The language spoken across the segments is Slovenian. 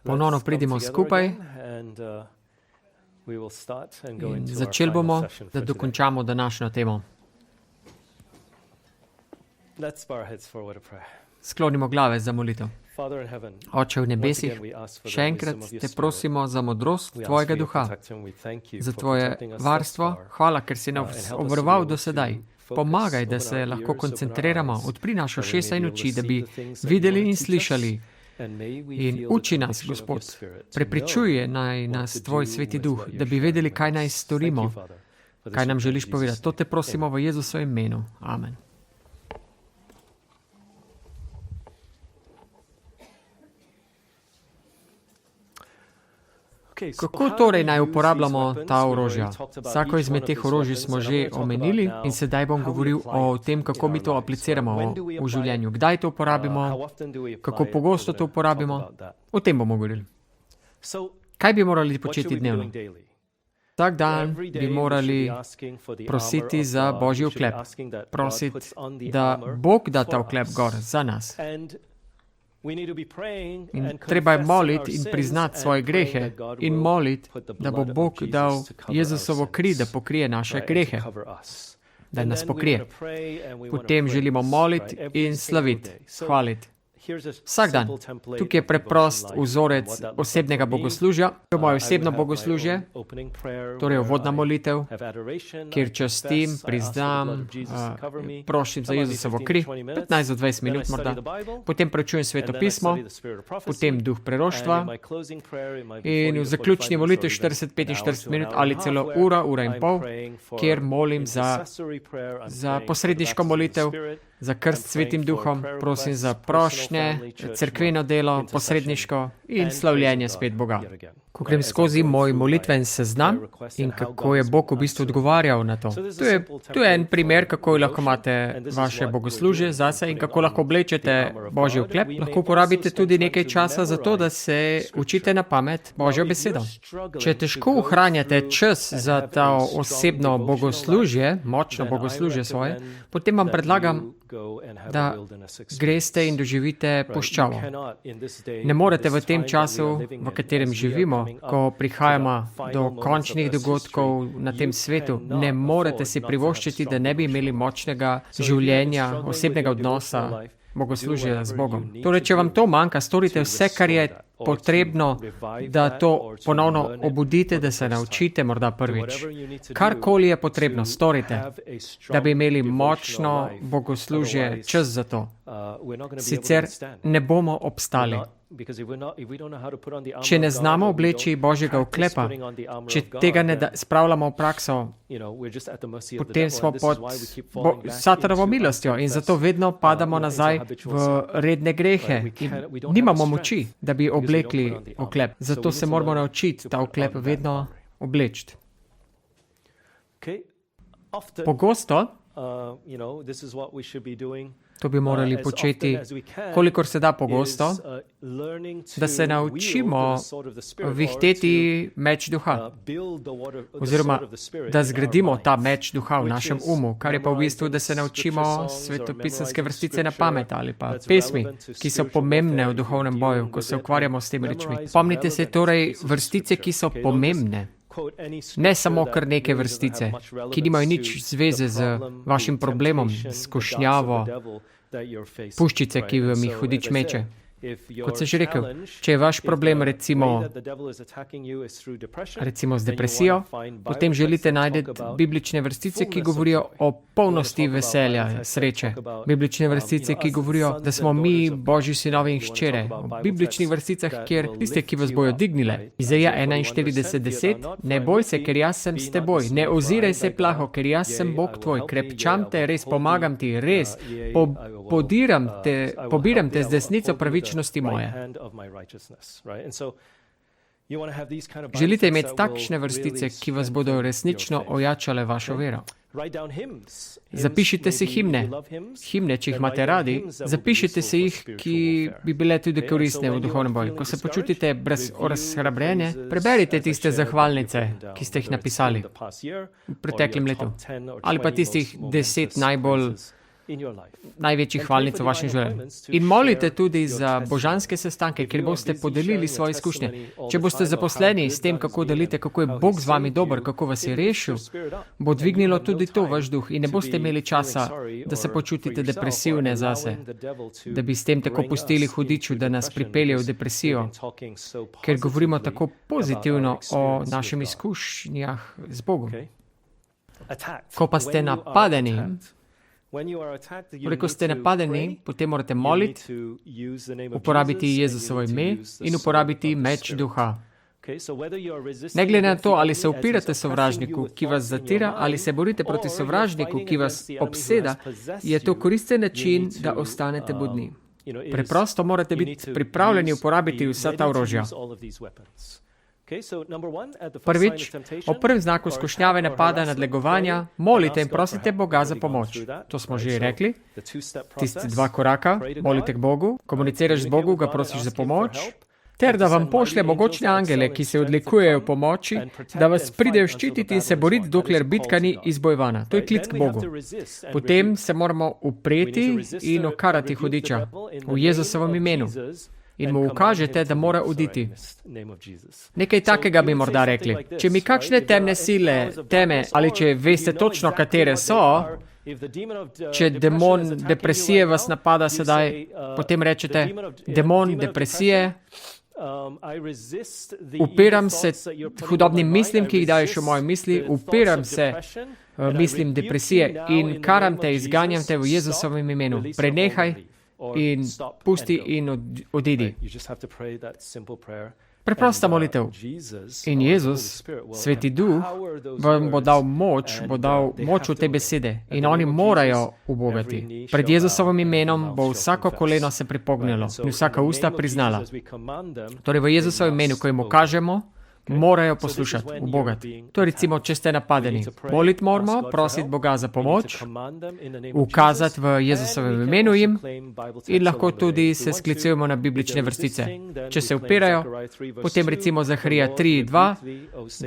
Ponovno pridimo skupaj in začeli bomo, da dokončamo današnjo temo. Sklonimo glave za molitev. Oče v nebesih, še enkrat te prosimo za modrost Tvojega duha, za Tvoje varstvo. Hvala, ker si nas obvaroval do sedaj. Pomagaj, da se lahko koncentriramo, odpri našo ušesa in oči, da bi videli in slišali. In uči nas, Gospod, prepričuje naj nas Tvoj sveti duh, da bi vedeli, kaj naj storimo, kaj nam želiš povedati. To te prosimo v Jezusovem imenu. Amen. Kako torej naj uporabljamo ta orožja? Vsako izmed teh orožij smo že omenili in sedaj bom govoril o tem, kako mi to apliciramo v življenju. Kdaj to uporabimo, kako pogosto to uporabimo, o tem bomo govorili. Kaj bi morali početi dnevno? Vsak dan bi morali prositi za Božji oklep, prositi, da Bog da ta oklep gor za nas. In treba je moliti in priznati svoje grehe in moliti, da bo Bog dal Jezusovo kri, da pokrije naše grehe, da nas pokrije. Potem želimo moliti in slaviti, hvaliti. Vsak dan. Tukaj je preprost vzorec osebnega bogoslužja. To je moje osebno bogoslužje, torej uvodna molitev, kjer častim, priznam, prošim za Jezusovo kri, 15 do 20 minut morda. Potem preučujem Sveto pismo, potem duh preroštva in v zaključni molitvi 40-45 minut ali celo ura in pol, kjer molim za posredniško molitev, za krst Svetim duhom, prosim za prošnje, cerkveno delo, posredniško in slavljenje spet Boga. Ko grem skozi moj molitven seznam in kako je Bog v bistvu odgovarjal na to. To je en primer, kako lahko imate vaše bogoslužje zase in kako lahko oblečete Božji oklep. Lahko uporabite tudi nekaj časa za to, da se učite na pamet Božjo besedo. Če težko ohranjate čas za to osebno bogoslužje, močno bogoslužje svoje, potem vam predlagam, da greste in doživite puščavo. Ne morete v tem času, v katerem živimo, ko prihajamo do končnih dogodkov na tem svetu, ne morete si privoščiti, da ne bi imeli močnega življenja, osebnega odnosa, bogoslužja z Bogom. Torej, če vam to manjka, storite vse, kar je potrebno, da to ponovno obudite, da se naučite morda prvič. Karkoli je potrebno, storite, da bi imeli močno bogoslužje čas za to. Sicer ne bomo obstali. Če ne znamo obleči Božjega oklepa, če tega ne spravljamo v prakso, potem smo pod Satanovo milostjo in zato vedno padamo nazaj v redne grehe in nimamo moči, da bi oblekli oklep. Zato se moramo naučiti ta oklep vedno obleči. Pogosto, to bi morali početi, kolikor se da pogosto, da se naučimo vihteti meč duha. Oziroma, da zgradimo ta meč duha v našem umu, kar je pa v bistvu, da se naučimo svetopisanske vrstice na pamet ali pa pesmi, ki so pomembne v duhovnem boju, ko se ukvarjamo s temi rečmi. Spomnite se torej vrstice, ki so pomembne. Ne samo kar neke vrstice, ki nimajo nič zveze z vašim problemom, s skušnjavo, puščice, ki vam jih hudič meče. Kot sem že rekel, če je vaš problem recimo z depresijo, potem želite najti biblične vrstice, ki govorijo o polnosti veselja, sreče. Biblične vrstice, ki govorijo, da smo mi Božji sinovi in hčere. O bibličnih vrsticah, kjer tiste, ki vas bojo dignile. Izaja 41:10, ne boj se, ker jaz sem s teboj. Ne oziraj se plaho, ker jaz sem Bog tvoj. Krepčam te, res pomagam ti, res. Pobiram te z desnico pravičnosti moje. Želite imeti takšne vrstice, ki vas bodo resnično ojačale vašo vero. Zapišite si himne. Himne, če jih imate radi, zapišite si jih, ki bi bile tudi koristne v duhovnem boju. Ko se počutite razhrabrene, preberite tiste zahvalnice, ki ste jih napisali v preteklem letu. Ali pa tistih 10 najbolj največjih hvalnic v vašem življenju. In molite tudi za božanske sestanke, kjer boste podelili svoje izkušnje. Če boste zaposleni s tem, kako delite, kako je Bog z vami dober, kako vas je rešil, bo dvignilo tudi to vaš duh in ne boste imeli časa, da se počutite depresivne zase, da bi s tem tako pustili hudiču, da nas pripelje v depresijo, ker govorimo tako pozitivno o naših izkušnjah z Bogom. Ko pa ste napadeni, ko ste napadeni, potem morate moliti, uporabiti Jezusovo ime in uporabiti meč duha. Ne glede na to, ali se upirate sovražniku, ki vas zatira, ali se borite proti sovražniku, ki vas obseda, je to koristen način, da ostanete budni. Preprosto morate biti pripravljeni uporabiti vsa ta orožja. Prvič, o prvem znaku skušnjave, napada, nadlegovanja, molite in prosite Boga za pomoč. To smo že rekli. Tisti 2 koraka, molite k Bogu, komuniciraš z Bogu, ga prosiš za pomoč, ter da vam pošlje mogočne angele, ki se odlikujejo pomoči, da vas pridejo ščititi in se boriti, dokler bitka ni izbojevana. To je klic k Bogu. Potem se moramo upreti in okarati hudiča v Jezusovem imenu. In mu ukažete, da mora oditi. Nekaj takega bi morda rekli. Če mi kakšne temne sile, teme, ali če veste točno, katere so, če demon depresije vas napada sedaj, potem rečete, demon depresije, upiram se hudobnim mislim, ki jih daješ v moje misli, upiram se mislim depresije in karam te, izganjam te v Jezusovem imenu. Prenehaj in pusti in odidi. Preprosta molitev. In Jezus, Sveti Duh, vam bo dal moč v te besede in oni morajo ubogati. Pred Jezusovim imenom bo vsako koleno se pripognilo in vsaka usta priznala. Torej v Jezusovem imenu, ko jim kažemo, morajo poslušati, ubogati. To je recimo, če ste napadeni. Moliti moramo, prositi Boga za pomoč, ukazati v Jezusovem imenu jim in lahko tudi se sklicujemo na biblične vrstice. Če se upirajo, potem recimo Zaharija 3:2,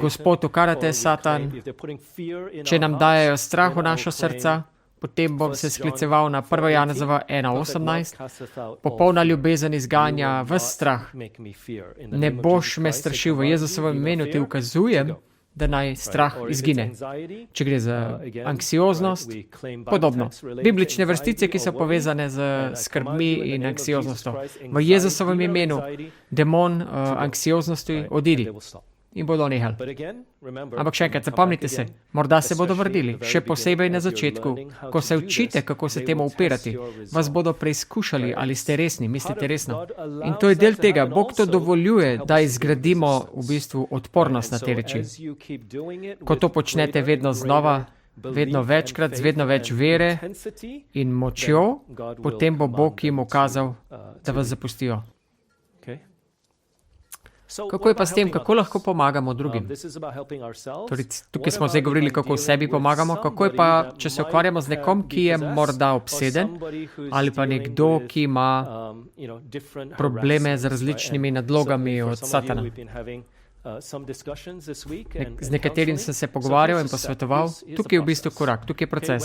Gospod, ukarate Satan, če nam dajejo strah v naša srca, potem bom se skliceval na 1. Janezova 1:18. Popolna ljubezen izganja ves strah. Ne boš me strašil, v Jezusovem imenu ti ukazujem, da naj strah izgine. Če gre za anksioznost, podobno. Biblične vrstice, ki so povezane z skrbmi in anksioznostjo. V Jezusovem imenu demon anksioznosti odidi. In bodo nehali. Ampak še enkrat, zapomnite se, morda se bodo vrnili, še posebej na začetku, ko se učite, kako se temu upirati, vas bodo preizkušali, ali ste resni, mislite resno. In to je del tega, Bog to dovoljuje, da izgradimo v bistvu odpornost na te reči. Ko to počnete vedno znova, vedno večkrat, z vedno več vere in močjo, potem bo Bog jim ukazal, da vas zapustijo. Kako je pa s tem, kako lahko pomagamo drugim? Torej, tukaj smo zdaj govorili, kako sebi pomagamo, kako je pa, če se ukvarjamo z nekom, ki je morda obseden, ali pa nekdo, ki ima probleme z različnimi nadlogami od Satana. Z nekaterim sem se pogovarjal in posvetoval. Tukaj je v bistvu korak, tukaj je proces.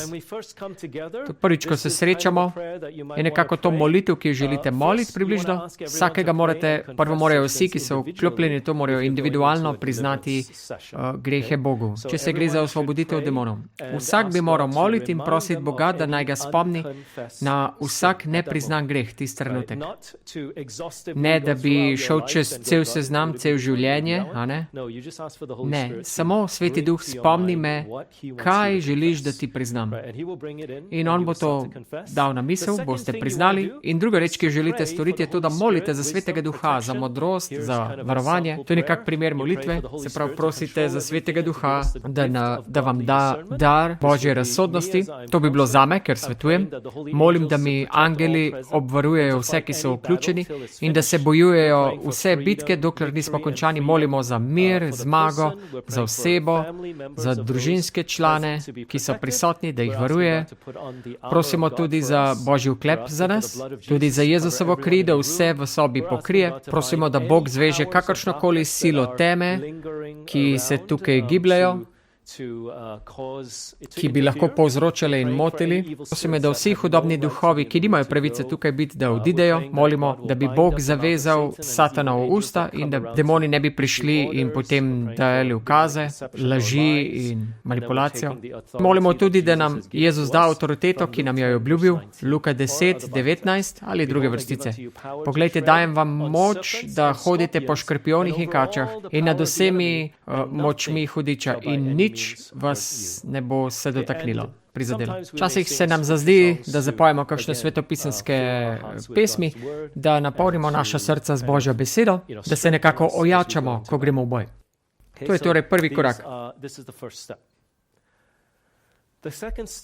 Prvič, ko se srečamo, je nekako to molitev, ki jo želite moliti približno. Vsakega prvo morajo vsi, ki so vklopljeni, to morajo individualno priznati grehe Bogu, če se gre za osvoboditev demonov. Vsak bi moral moliti in prositi Boga, da naj ga spomni na vsak nepriznan greh tisti trenutek. Ne, da bi šel čez cel seznam, cel življenje, ne, samo Sveti Duh, spomni me, kaj želiš, da ti priznam. In on bo to dal na misel, boste priznali. In druga reč, ki jo želite storiti, je to, da molite za Svetega Duha, za modrost, za varovanje. To je nekak primer molitve, se pravi, prosite za Svetega Duha, da vam da dar Božje razsodnosti. To bi bilo zame, ker svetujem. Molim, da mi angeli obvarujejo vse, ki so vključeni in da se bojujejo vse bitke, dokler nismo končani. Molimo za mir, zmago, za osebo, za družinske člane, ki so prisotni, da jih varuje. Prosimo tudi za Božji uklep za nas, tudi za Jezusovo kri, da vse v sobi pokrije. Prosimo, da Bog zveže kakršnokoli silo teme, ki se tukaj gibljajo, ki bi lahko povzročali in motili. Prosim, da vsi hudobni duhovi, ki nimajo pravice tukaj biti, da odidejo. Molimo, da bi Bog zavezal Satanovo usta in da demoni ne bi prišli in potem dajali ukaze, laži in manipulacijo. Molimo tudi, da nam Jezus da avtoriteto, ki nam jo je obljubil, Luka 10, 19 ali druge vrstice. Poglejte, dajem vam moč, da hodite po škorpijonih in kačah in nad vsemi močmi hudiča in nič vas ne bo se dotaknilo, prizadelo. Včasih se nam zazdi, da zapojemo kakšne svetopisanske pesmi, da napolnimo naša srca z Božjo besedo, da se nekako ojačamo, ko gremo v boj. To je torej prvi korak.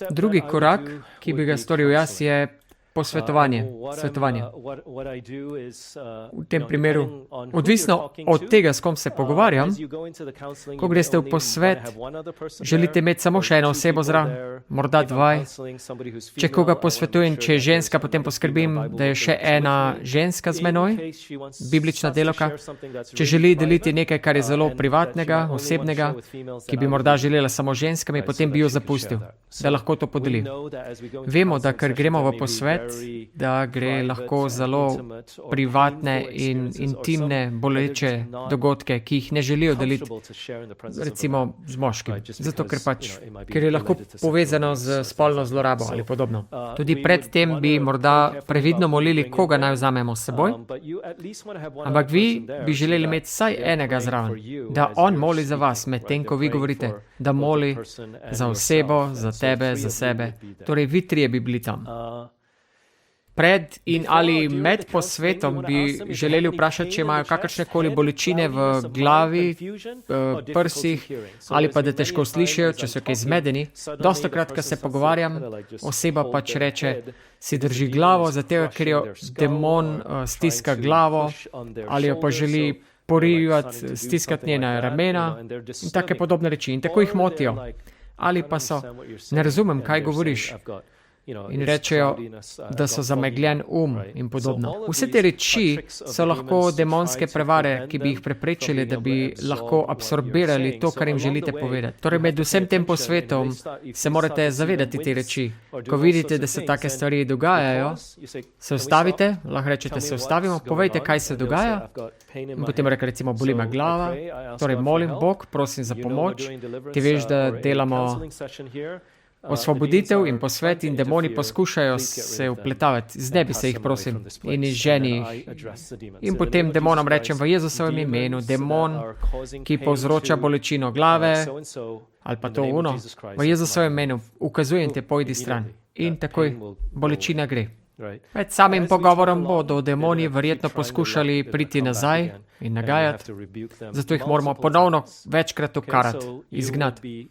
Drugi korak, ki bi ga storil jaz, je posvetovanje, svetovanje. V tem primeru, odvisno od tega, s kom se pogovarjam, ko greste v posvet, želite imeti samo še eno osebo zraven, morda dvaj. Če koga posvetujem, če je ženska, potem poskrbim, da je še ena ženska z menoj, biblična delavka. Če želi deliti nekaj, kar je zelo privatnega, osebnega, ki bi morda želela samo ženskami, potem bi jo zapustil, da lahko to podeli. Vemo, da ker gremo v posvet, da gre lahko zelo privatne in intimne, boleče dogodke, ki jih ne želijo deliti, recimo z moškim. Zato, ker je lahko povezano z spolno zlorabo ali podobno. Tudi predtem bi morda previdno molili, koga naj vzamemo s seboj, ampak vi bi želeli imeti vsaj enega zraven, da on moli za vas, medtem ko vi govorite, da moli za osebo, za tebe, za sebe. Torej, vi trije bi bili tam. Pred in ali med posvetom bi želeli vprašati, če imajo kakršnekoli bolečine v glavi, prsih ali pa da težko slišijo, če so kaj zmedeni. Dostakrat, ko se pogovarjam, oseba pač reče, si drži glavo, zato ker jo demon stiska glavo ali jo pa želi porivati, stiskati njena ramena in take podobne reči. In tako jih motijo. Ali pa so, ne razumem, kaj govoriš. In rečejo, da so zamegljen in podobno. Vse te reči so lahko demonske prevare, ki bi jih preprečili, da bi lahko absorbirali to, kar jim želite povedati. Torej, med vsem tem posvetom se morate zavedati te reči. Ko vidite, da se take stvari dogajajo, se ustavite, lahko rečete, se ustavimo, povejte, kaj se dogaja, in potem reke, recimo, boli me glava, torej molim Bog, prosim za pomoč, ti veš, da delamo osvoboditev in posvet in demoni poskušajo se vpletavati. Znebi se jih, prosim, in izženi jih. In potem demonom rečem v Jezusovem imenu, demon, ki povzroča bolečino glave, ali pa to v Jezusovem imenu, ukazujem te, pojdi stran. In takoj bolečina gre. Med samim pogovorom bodo demoni verjetno poskušali priti nazaj in nagajati, zato jih moramo ponovno večkrat ukarati, izgnati.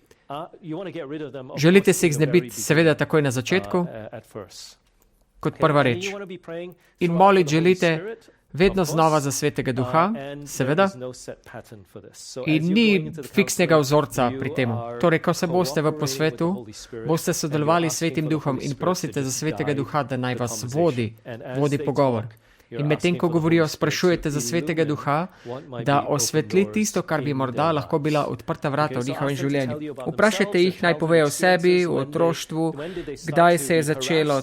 Želite se jih znebiti seveda takoj na začetku, kot prva reč. In moliti želite vedno znova za Svetega Duha, seveda. In ni fiksnega vzorca pri tem. Torej, ko se boste v posvetu, boste sodelovali s Svetim Duhom in prosite za Svetega Duha, da naj vas vodi pogovor. In medtem, ko govorijo, sprašujete za Svetega Duha, da osvetli tisto, kar bi morda lahko bila odprta vrata v njihovem življenju. Vprašajte jih, naj povejo o sebi, o otroštvu, kdaj se je začelo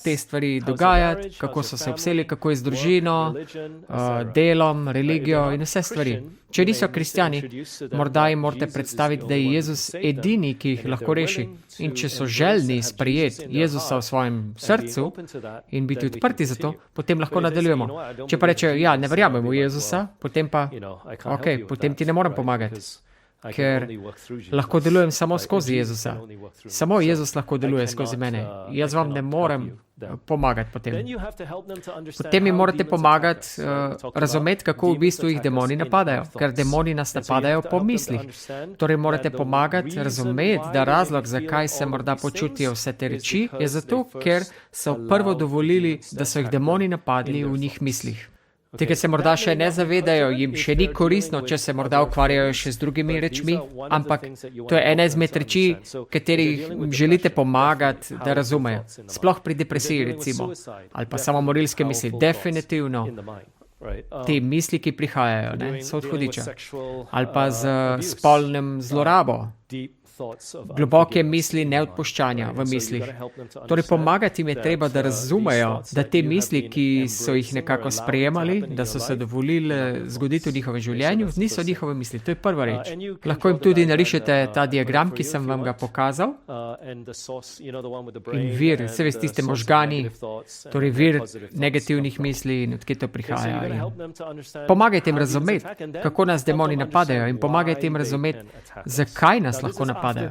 te stvari dogajati, kako so se obseli, kako je z družino, delom, religijo in vse stvari. Če niso kristjani, morda jim morate predstaviti, da je Jezus edini, ki jih lahko reši. In če so željni sprejeti Jezusa v svojem srcu in biti odprti za to, potem lahko nadaljujemo. Če pa rečejo, ja, ne verjamem v Jezusa, potem pa, potem ti ne morem pomagati, ker lahko delujem samo skozi Jezusa. Samo Jezus lahko deluje skozi mene. Jaz vam ne morem pomagati potem. Potem jim morate pomagati razumeti, kako v bistvu jih demoni napadajo, ker demoni nas napadajo po mislih. Torej morate pomagati razumeti, da razlog, zakaj se morda počutijo vse te reči, je zato, ker so prvo dovolili, da so jih demoni napadli v njih mislih. Tega se morda še ne zavedajo, jim še ni koristno, če se morda ukvarjajo še z drugimi rečmi, ampak to je ena izmed reči, katerih želite pomagati, da razumejo. Sploh pri depresiji, recimo, ali pa samomorilske misli. Definitivno te misli, ki prihajajo, so od hudiča. Ali pa z spolnem zlorabo. globoke misli neodpuščanja v mislih. Torej, pomagati jim je treba, da razumejo, da te misli, ki so jih nekako sprejemali, da so se dovolili zgoditi v njihovem življenju, niso njihove misli. To je prva reč. Lahko jim tudi narišete ta diagram, ki sem vam ga pokazal. In vir, se veste, tiste možgani, torej vir negativnih misli in odkje to prihaja. Pomagajte jim razumeti, kako nas demoni napadajo in pomagajte jim razumeti, zakaj nas lahko napadajo.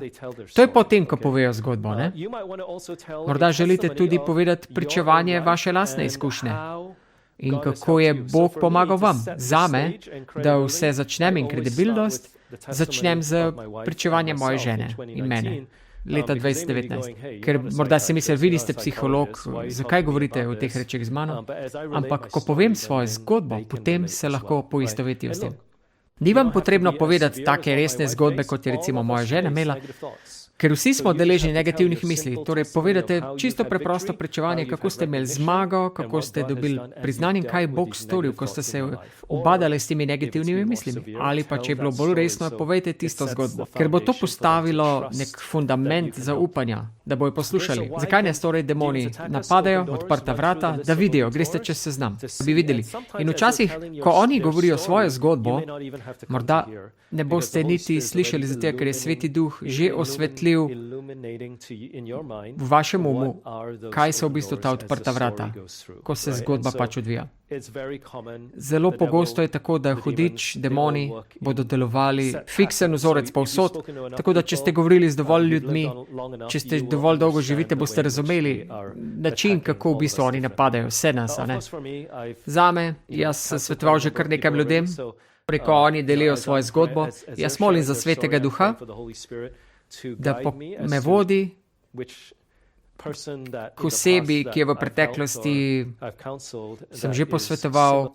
To je potem, ko povejo zgodbo, ne? Morda želite tudi povedati pričevanje vaše lastne izkušnje. In kako je Bog pomagal vam. Zame, da vse začnem in kredibilnost, začnem z pričevanjem moje žene in mene. Leta 2019. Ker morda si mislili, vi niste psiholog, zakaj govorite o teh rečeh z mano? Ampak, ko povem svojo zgodbo, potem se lahko poistovetijo s tem. Ni vam potrebno povedati take resne zgodbe, kot je recimo moja žena imela, ker vsi smo deležni negativnih misli. Torej, povedate čisto preprosto pričevanje, kako ste imeli zmago, kako ste dobili priznanje in kaj je Bog storil, ko ste se ubadali s temi negativnimi mislimi. Ali pa, če je bilo bolj resno, povejte tisto zgodbo. Ker bo to postavilo nek fundament zaupanja, da bojo poslušali. Zakaj nas torej demoni napadajo, odprta vrata, da vidijo, greste čez seznam, da bi videli. In včasih, ko oni govorijo svojo zgodbo, morda ne boste niti slišali, zato ker je Sveti Duh že osvetlil v vašem umu, kaj so v bistvu ta odprta vrata, ko se zgodba pač odvija. Zelo pogosto je tako, da hudič, demoni bodo delovali fiksen vzorec povsod, tako da če ste govorili z dovolj ljudmi, če ste dovolj dolgo živite, boste razumeli način, kako v bistvu oni napadajo vse nas. Zame, jaz sem svetoval že kar nekaj ljudem, preko oni delijo svojo zgodbo. Jaz molim za Svetega Duha, da me vodi k osebi, ki je v preteklosti sem že posvetoval,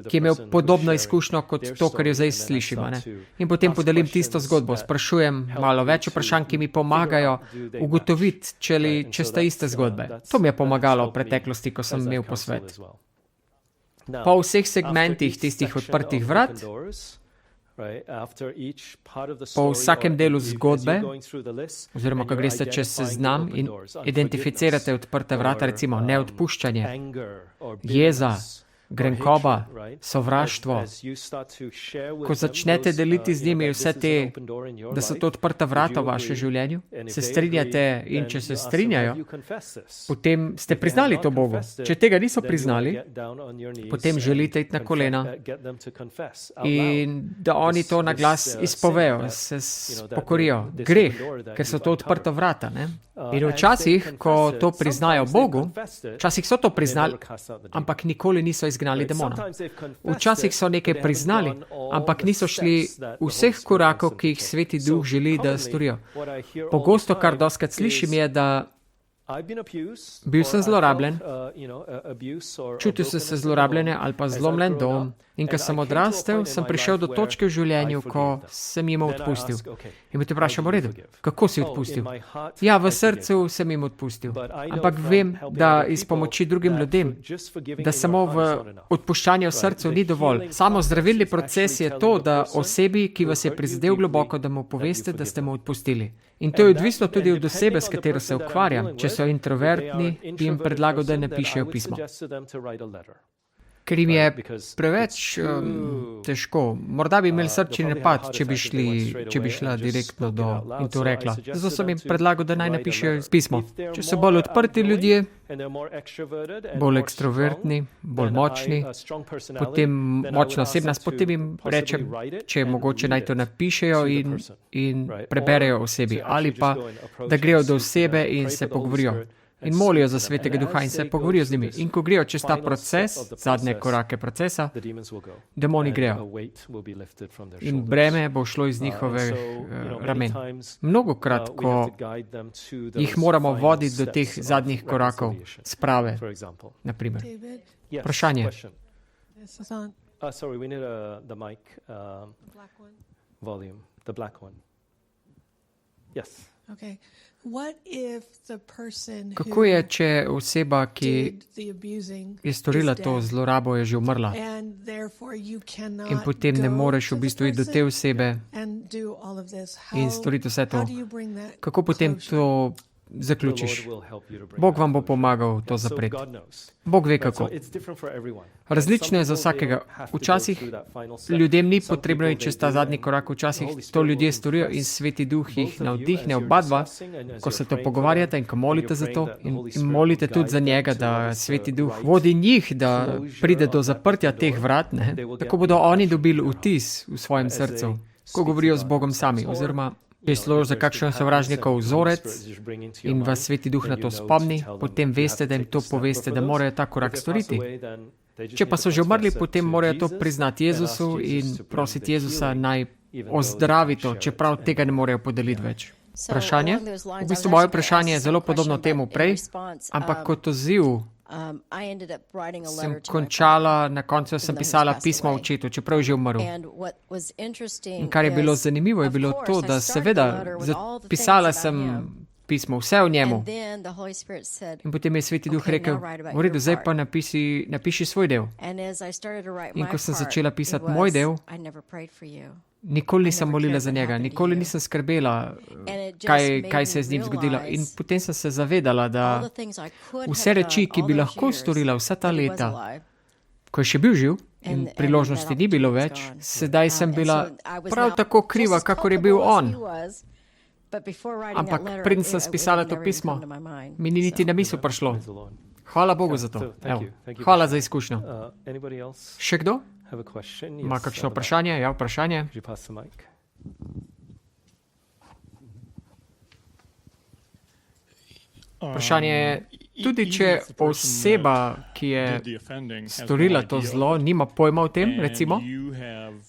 ki je imel podobno izkušnjo kot to, kar jo zdaj slišimo. In potem podelim tisto zgodbo, sprašujem malo več vprašanj, ki mi pomagajo ugotoviti, če sta iste zgodbe. To mi je pomagalo v preteklosti, ko sem imel posvet. Po vseh segmentih tistih odprtih vrat, po vsakem delu zgodbe, oziroma ko greste čez seznam in identificirate odprte vrata, recimo neodpuščanje, jeza, grenkoba, sovraštvo, ko začnete deliti z njimi vse te, da so to odprta vrata v vašem življenju, se strinjate in če se strinjajo, potem ste priznali to Bogu. Če tega niso priznali, potem želite iti na kolena in da oni to na glas izpovejo, se pokorijo. Greh, ker so to odprta vrata, ne? In včasih, ko to priznajo Bogu, včasih so to priznali, ampak nikoli niso izgnali demona. Včasih so nekaj priznali, ampak niso šli vseh korakov, ki jih Sveti Duh želi, da storijo. Pogosto, kar doskrat slišim, je, da bil sem zlorabljen, čutil sem se zlorabljene ali pa zlomljen dom. In ko sem odrastel, sem prišel do točke v življenju, ko sem jim odpustil. In me te vprašam, v redu, kako si odpustil? Ja, v srcu sem jim odpustil. Ampak vem, da iz pomoči drugim ljudem, da samo v odpuščanju v srcu ni dovolj. Samo zdravilni proces je to, da osebi, ki vas je prizadel globoko, da mu poveste, da ste mu odpustili. In to je odvisno tudi od osebe, s katero se ukvarjam. Če so introvertni, bi jim predlagal, da napišejo pismo. Ker jim je preveč težko. Morda bi imeli srčni napad, če bi šla direktno in to rekla. Zato sem jim predlagal, da naj napišejo pismo. Če so bolj odprti ljudje, bolj ekstrovertni, bolj močni, potem močna osebnost, potem jim rečem, če je mogoče, naj to napišejo in preberejo osebi. Ali pa, da grejo do osebe in se pogovorijo. In molijo za Svetega Duha in se pogovorijo z njimi. In ko grejo čez ta proces, zadnje korake procesa, demoni grejo. In breme bo šlo iz njihovih ramen. Mnogokrat, ko jih moramo voditi do teh zadnjih korakov sprave, naprimer. Vprašanje. Sorry, we need the mic volume, the black one. Yes. Kako je, če oseba, ki je storila to zlorabo, je že umrla in potem ne moreš v bistvu iti do te osebe in storiti vse to? Kako potem to zaključiš? Bog vam bo pomagal to zapreti. Bog ve kako. Različno je za vsakega. Včasih ljudem ni potrebno iti čez ta zadnji korak, včasih to ljudje storijo in Sveti Duh jih navdihne oba dva, ko se to pogovarjate in ko molite za to in molite tudi za njega, da Sveti Duh vodi njih, da pride do zaprtja teh vrat, ne? Tako bodo oni dobili vtis v svojem srcu, ko govorijo z Bogom sami, oziroma če je šlo za kakšen sovražnikov vzorec in vas Sveti Duh na to spomni, potem veste, da jim to poveste, da morajo ta korak storiti. Če pa so že umrli, potem morajo to priznati Jezusu in prositi Jezusa naj ozdravi to, čeprav tega ne morejo podeliti več. Vprašanje? V bistvu moje vprašanje je zelo podobno temu prej, ampak kot odziv sem končala, na koncu sem pisala pismo očetu, čeprav je že umrl. In kar je bilo zanimivo, je bilo to, da seveda pisala sem pismo, vse o njemu. In potem je Sveti Duh rekel, v redu, zdaj pa napiši svoj del. In ko sem začela pisati moj del, nikoli nisem molila za njega, nikoli nisem skrbela, kaj se je z njim zgodilo. In potem sem se zavedala, da vse reči, ki bi lahko storila vsa ta leta, ko je še bil živ in priložnosti ni bilo več, sedaj sem bila prav tako kriva, kakor je bil on. Ampak preden sem spisala to pismo, mi ni niti na misel prišlo. Hvala Bogu za to. Hvala za izkušnjo. Še kdo? Ima kakšno vprašanje? Ja, vprašanje. Vprašanje je, tudi če oseba, ki je storila to zlo, nima pojma o tem, recimo,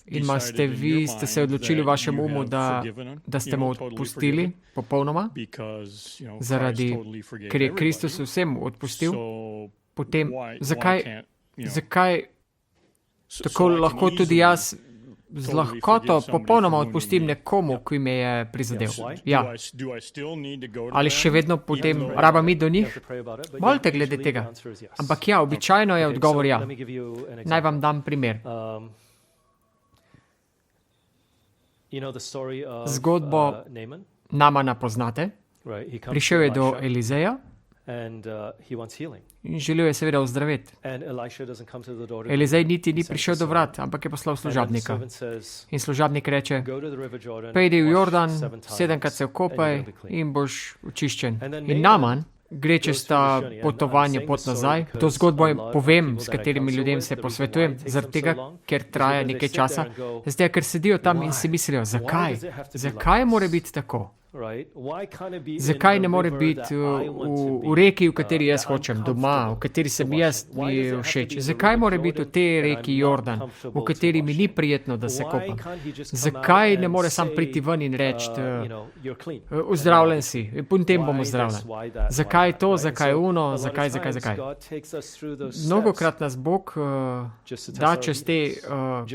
in ste se odločili v vašem umu, da ste mu odpustili popolnoma, zaradi, ker je Kristus vsem odpustil, potem zakaj tako lahko tudi jaz z lahkoto popolnoma odpustim nekomu, ki me je prizadel? Ja. Ali še vedno potem rabam iti do njih? Molite glede tega. Ampak ja, običajno je odgovor ja. Naj vam dam primer. Zgodbo Namana poznate. Prišel je do Elizeja in želel je seveda ozdraveti. Elizej niti ni prišel do vrat, ampak je poslal služabnika. In služabnik reče, pejdi v Jordan, 7krat se okopaj in boš očiščen. In Naman gre čez ta potovanje, pot nazaj. To zgodbo povem, s katerimi ljudem se posvetujem, zaradi tega, ker traja nekaj časa. Zdaj, ker sedijo tam in si mislijo, zakaj? Zakaj mora biti tako? Zakaj ne more biti v reki, v kateri jaz hočem, doma, v kateri sem jaz mi všeč? Zakaj mora biti v tej reki Jordan, v kateri mi ni prijetno, da se kopam? Zakaj ne more sam priti ven in reči, ozdravljen si, in potem bom ozdravljen? Zakaj to, zakaj uno, zakaj? Mnogokrat nas Bog da čez te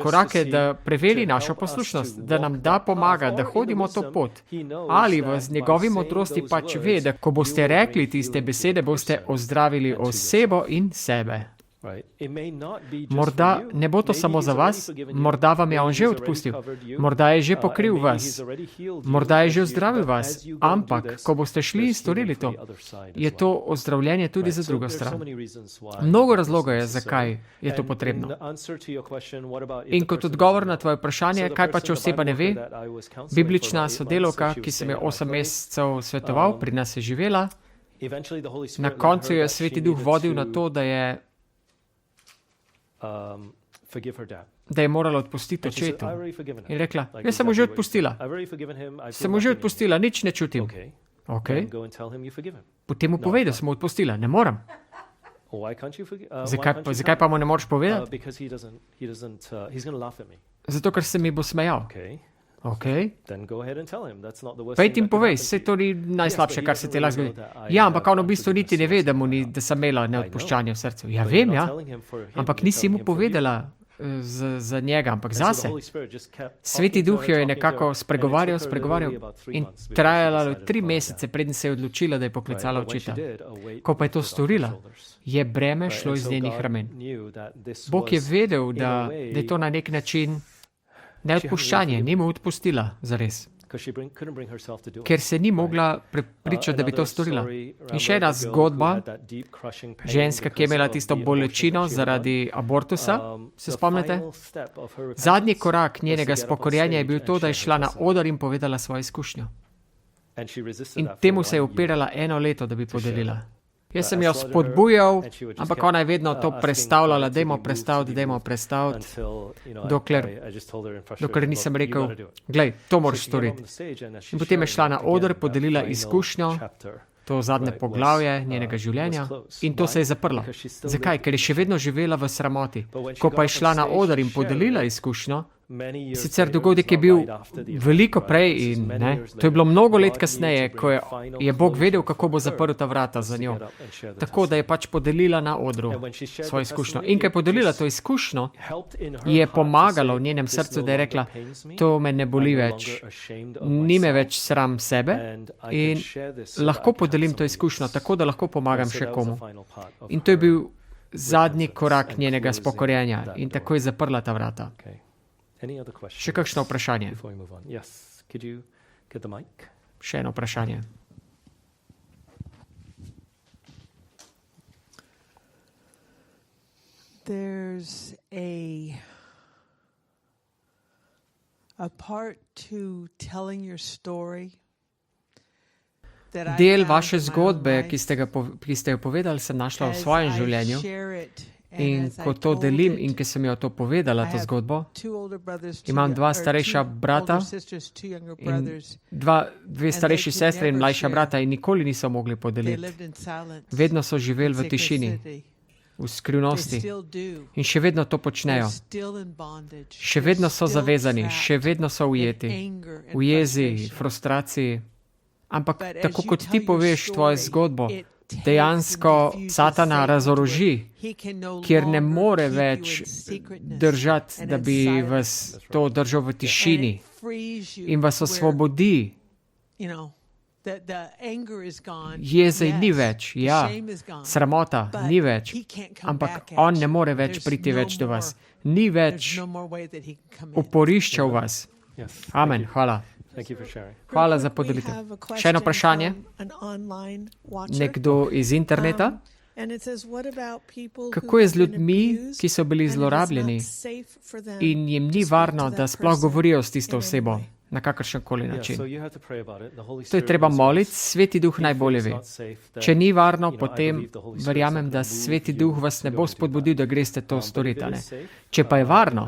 korake, da preveri našo poslušnost, da nam da pomaga, da hodimo to pot. Ali v njegovi modrosti pač ve, da ko boste rekli tiste besede, boste ozdravili osebo in sebe. Morda ne bo to samo za vas, morda vam je on že odpustil, morda je že pokril vas, morda je že ozdravil vas, ampak ko boste šli in storili to, je to ozdravljenje tudi za drugo stran. Mnogo razlogov je, zakaj je to potrebno. In kot odgovor na tvoje vprašanje, kaj pa če oseba ne ve, biblična sodelovka, ki sem jo 8 mesecev svetoval, pri nas je živela, na koncu je Sveti Duh vodil na to, da je morala odpustiti očetu. In rekla, jaz sem mu že odpustila. Sem mu že odpustila, nič ne čutim. Ok. Potem mu povej, da sem mu odpustila. Ne moram. Zakaj pa mu ne moreš povedati? Zato, ker se mi bo smejal. Ok. Pejti in povej, saj to ni najslabše, kar se ti lahko zgodi. Ja, ampak on v bistvu niti ne ve, da sem imela neodpuščanje v srcu. Ja, vem, ja. Ampak nisi mu povedala, za njega, ampak zase. Sveti duh jo je nekako spregovarjal in trajalo 3 mesece, preden se je odločila, da je poklicala očeta. Ko pa je to storila, je breme šlo iz njenih ramen. Bog je vedel, da je to na nek način neodpuščanje, ni mu odpustila zares. Ker se ni mogla prepričati, da bi to storila. In še ena zgodba, ženska, ki je imela tisto bolečino zaradi abortusa, se spomnite? Zadnji korak njenega spokorjenja je bil to, da je šla na oder in povedala svojo izkušnjo. In temu se je upirala 1 leto, da bi podelila. Jaz sem jo spodbujal, ampak ona je vedno to prestavljala, dajmo prestaviti, dokler nisem rekel, glej, to moraš storiti. In potem je šla na oder, podelila izkušnjo, to zadnje poglavje njenega življenja in to se je zaprlo. Zakaj? Ker je še vedno živela v sramoti. Ko pa je šla na oder in podelila izkušnjo, sicer dogodek je bil veliko prej in to je bilo mnogo let kasneje, ko je Bog vedel, kako bo zaprl ta vrata za njo. Tako, da je pač podelila na odru svojo izkušnjo. In ko je podelila to izkušnjo, je pomagalo v njenem srcu, da je rekla, to me ne boli več, ni me več sram sebe in lahko podelim to izkušnjo, tako da lahko pomagam še komu. In to je bil zadnji korak njenega spokorjenja in tako je zaprla ta vrata. Še kakšno vprašanje? Še eno vprašanje. There's a part to telling your story. Del vaše zgodbe, ki ste jo povedali, sem našla v svojem življenju. In ko to delim in ko sem jo to povedala, to zgodbo, imam 2 starejša brata in 2 starejši sestre in mlajša brata in nikoli niso mogli podeliti. Vedno so živeli v tišini, v skrivnosti in še vedno to počnejo. Še vedno so zavezani, še vedno so ujeti, v jezi, frustraciji. Ampak tako kot ti poveš tvojo zgodbo, dejansko Satana razoroži, kjer ne more več držati, da bi vas to držal v tišini in vas osvobodi. Jezej ni več, ja, sramota ni več, ampak on ne more več priti več do vas. Ni več uporišča v vas. Amen, hvala. Hvala za podelitev. Še eno vprašanje. Nekdo iz interneta. Kako je z ljudmi, ki so bili zlorabljeni in jim ni varno, da sploh govorijo s tisto osebo na kakršenkoli način? To je treba moliti, Sveti Duh najbolje ve. Če ni varno, potem verjamem, da Sveti Duh vas ne bo spodbudil, da greste to storiti. Če pa je varno,